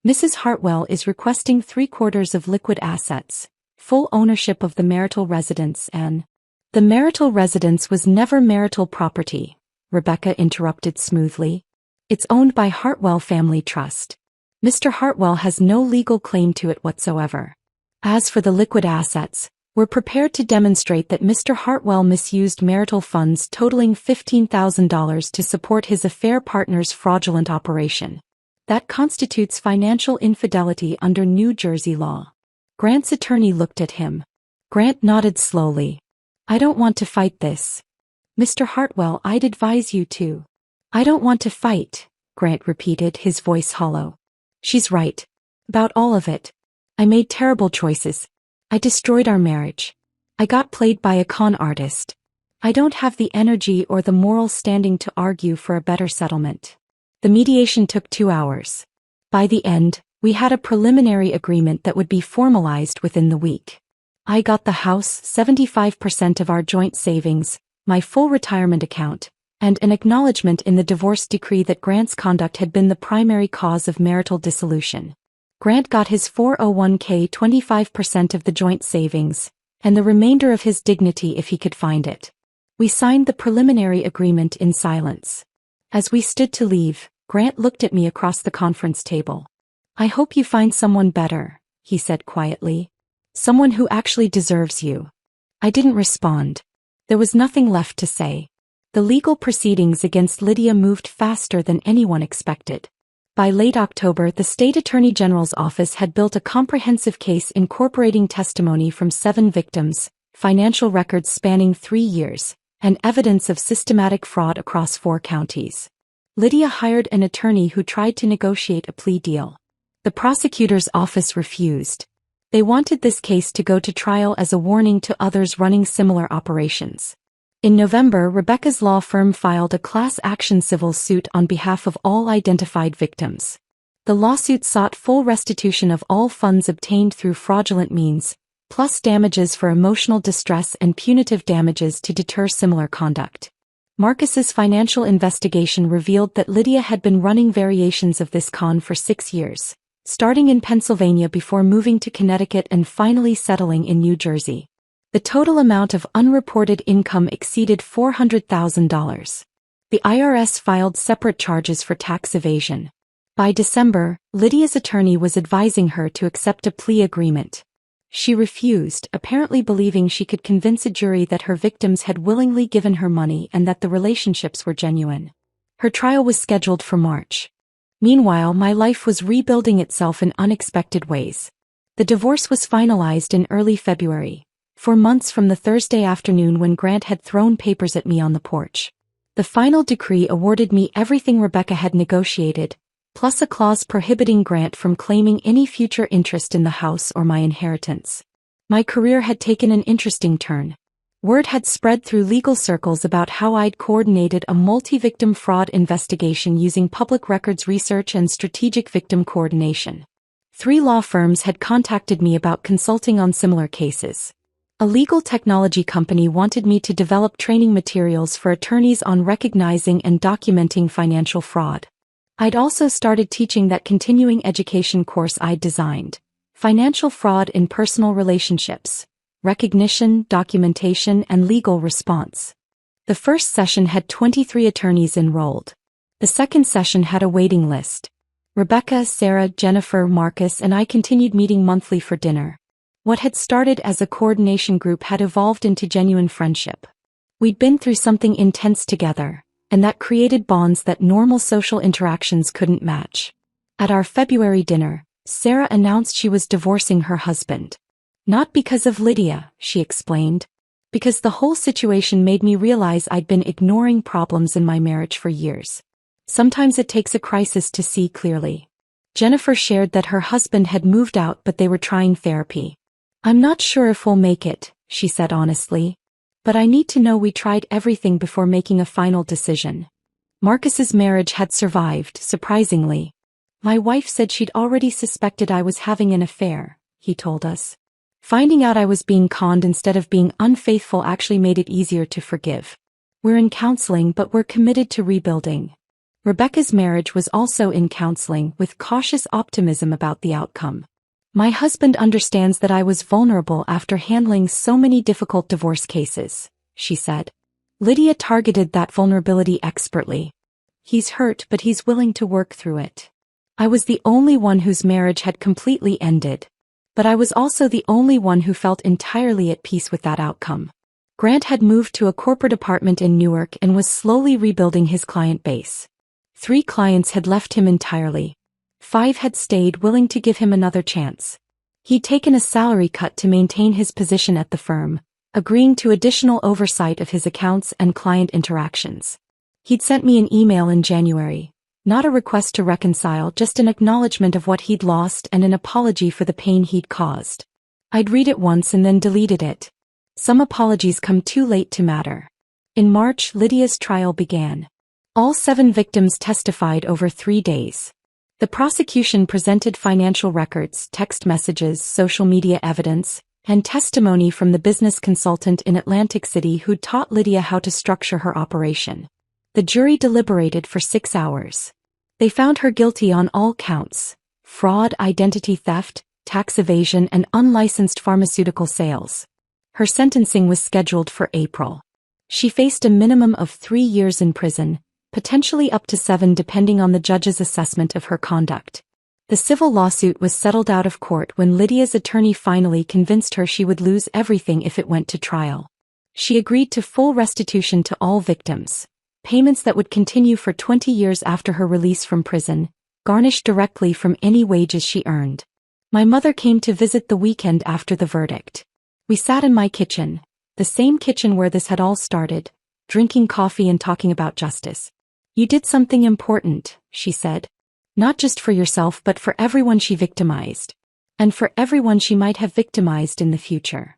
Mrs. Hartwell is requesting 3/4 of liquid assets, full ownership of the marital residence and The marital residence was never marital property, Rebecca interrupted smoothly. It's owned by Hartwell Family Trust. Mr. Hartwell has no legal claim to it whatsoever. As for the liquid assets, we're prepared to demonstrate that Mr. Hartwell misused marital funds totaling $15,000 to support his affair partner's fraudulent operation. That constitutes financial infidelity under New Jersey law. Grant's attorney looked at him. Grant nodded slowly. I don't want to fight this. Mr. Hartwell, I'd advise you to. I don't want to fight, Grant repeated, his voice hollow. She's right. About all of it. I made terrible choices. I destroyed our marriage. I got played by a con artist. I don't have the energy or the moral standing to argue for a better settlement. The mediation took 2 hours. By the end, we had a preliminary agreement that would be formalized within the week. I got the house, 75% of our joint savings, my full retirement account, and an acknowledgement in the divorce decree that Grant's conduct had been the primary cause of marital dissolution. Grant got his 401k, 25% of the joint savings, and the remainder of his dignity if he could find it. We signed the preliminary agreement in silence. As we stood to leave, Grant looked at me across the conference table. I hope you find someone better, he said quietly. Someone who actually deserves you. I didn't respond. There was nothing left to say. The legal proceedings against Lydia moved faster than anyone expected. By late October, the State Attorney General's office had built a comprehensive case incorporating testimony from 7 victims, financial records spanning 3 years, and evidence of systematic fraud across 4 counties. Lydia hired an attorney who tried to negotiate a plea deal. The prosecutor's office refused. They wanted this case to go to trial as a warning to others running similar operations. In November, Rebecca's law firm filed a class action civil suit on behalf of all identified victims. The lawsuit sought full restitution of all funds obtained through fraudulent means, plus damages for emotional distress and punitive damages to deter similar conduct. Marcus's financial investigation revealed that Lydia had been running variations of this con for 6 years, starting in Pennsylvania before moving to Connecticut and finally settling in New Jersey. The total amount of unreported income exceeded $400,000. The IRS filed separate charges for tax evasion. By December, Lydia's attorney was advising her to accept a plea agreement. She refused, apparently believing she could convince a jury that her victims had willingly given her money and that the relationships were genuine. Her trial was scheduled for March. Meanwhile, my life was rebuilding itself in unexpected ways. The divorce was finalized in early February, 4 months from the Thursday afternoon when Grant had thrown papers at me on the porch. The final decree awarded me everything Rebecca had negotiated, plus a clause prohibiting Grant from claiming any future interest in the house or my inheritance. My career had taken an interesting turn. Word had spread through legal circles about how I'd coordinated a multi-victim fraud investigation using public records research and strategic victim coordination. 3 law firms had contacted me about consulting on similar cases. A legal technology company wanted me to develop training materials for attorneys on recognizing and documenting financial fraud. I'd also started teaching that continuing education course I'd designed, Financial Fraud in Personal Relationships, Recognition, Documentation, and Legal Response. The first session had 23 attorneys enrolled. The second session had a waiting list. Rebecca, Sarah, Jennifer, Marcus, and I continued meeting monthly for dinner. What had started as a coordination group had evolved into genuine friendship. We'd been through something intense together, and that created bonds that normal social interactions couldn't match. At our February dinner, Sarah announced she was divorcing her husband. Not because of Lydia, she explained. Because the whole situation made me realize I'd been ignoring problems in my marriage for years. Sometimes it takes a crisis to see clearly. Jennifer shared that her husband had moved out but they were trying therapy. I'm not sure if we'll make it, she said honestly. But I need to know we tried everything before making a final decision. Marcus's marriage had survived, surprisingly. My wife said she'd already suspected I was having an affair, he told us. Finding out I was being conned instead of being unfaithful actually made it easier to forgive. We're in counseling but we're committed to rebuilding. Rebecca's marriage was also in counseling with cautious optimism about the outcome. My husband understands that I was vulnerable after handling so many difficult divorce cases. she said. Lydia targeted that vulnerability expertly. He's hurt, but he's willing to work through it. I was the only one whose marriage had completely ended. But I was also the only one who felt entirely at peace with that outcome. Grant had moved to a corporate apartment in Newark and was slowly rebuilding his client base. 3 clients had left him entirely. 5 had stayed, willing to give him another chance. He'd taken a salary cut to maintain his position at the firm, agreeing to additional oversight of his accounts and client interactions. He'd sent me an email in January. Not a request to reconcile, just an acknowledgement of what he'd lost and an apology for the pain he'd caused. I'd read it once and then deleted it. Some apologies come too late to matter. In March, Lydia's trial began. All 7 victims testified over 3 days. The prosecution presented financial records, text messages, social media evidence, and testimony from the business consultant in Atlantic City who'd taught Lydia how to structure her operation. The jury deliberated for 6 hours. They found her guilty on all counts: fraud, identity theft, tax evasion, and unlicensed pharmaceutical sales. Her sentencing was scheduled for April. She faced a minimum of 3 years in prison, potentially up to 7 depending on the judge's assessment of her conduct. The civil lawsuit was settled out of court when Lydia's attorney finally convinced her she would lose everything if it went to trial. She agreed to full restitution to all victims. Payments that would continue for 20 years after her release from prison, garnished directly from any wages she earned. My mother came to visit the weekend after the verdict. We sat in my kitchen, the same kitchen where this had all started, drinking coffee and talking about justice. "You did something important," she said. "Not just for yourself but for everyone she victimized. And for everyone she might have victimized in the future."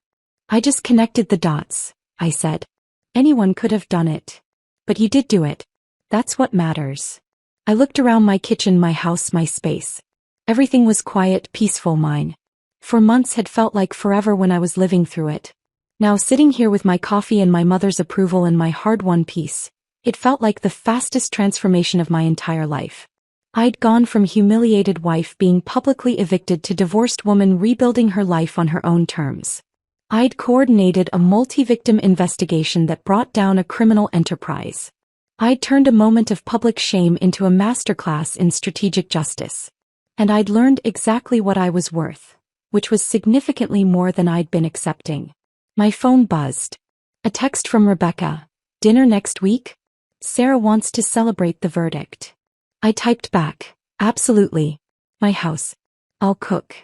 "I just connected the dots," I said. "Anyone could have done it. But you did do it. That's what matters." I looked around my kitchen, my house, my space. Everything was quiet, peaceful, mine. For months had felt like forever when I was living through it. Now, sitting here with my coffee and my mother's approval and my hard-won peace, it felt like the fastest transformation of my entire life. I'd gone from humiliated wife being publicly evicted to divorced woman rebuilding her life on her own terms. I'd coordinated a multi-victim investigation that brought down a criminal enterprise. I'd turned a moment of public shame into a masterclass in strategic justice. And I'd learned exactly what I was worth, which was significantly more than I'd been accepting. My phone buzzed. A text from Rebecca. "Dinner next week? Sarah wants to celebrate the verdict." I typed back, "Absolutely. My house. I'll cook."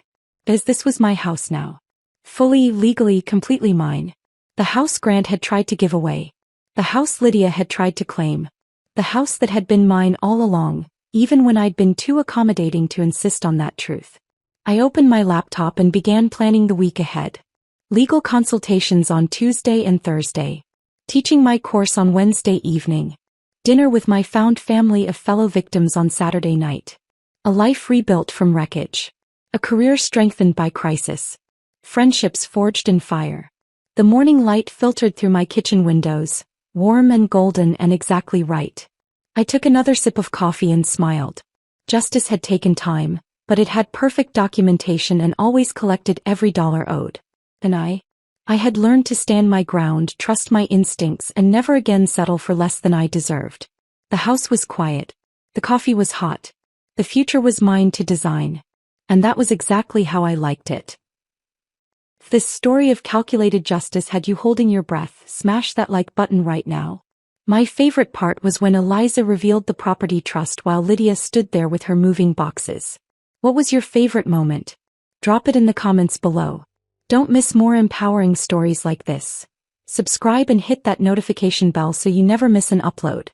As this was my house now. Fully, legally, completely mine. The house Grant had tried to give away. The house Lydia had tried to claim. The house that had been mine all along, even when I'd been too accommodating to insist on that truth. I opened my laptop and began planning the week ahead. Legal consultations on Tuesday and Thursday. Teaching my course on Wednesday evening. Dinner with my found family of fellow victims on Saturday night. A life rebuilt from wreckage. A career strengthened by crisis. Friendships forged in fire. The morning light filtered through my kitchen windows, warm and golden and exactly right. I took another sip of coffee and smiled. Justice had taken time, but it had perfect documentation and always collected every dollar owed. And I had learned to stand my ground, trust my instincts, and never again settle for less than I deserved. The house was quiet. The coffee was hot. The future was mine to design. And that was exactly how I liked it. If this story of calculated justice had you holding your breath, smash that like button right now. My favorite part was when Eliza revealed the property trust while Lydia stood there with her moving boxes. What was your favorite moment? Drop it in the comments below. Don't miss more empowering stories like this. Subscribe and hit that notification bell so you never miss an upload.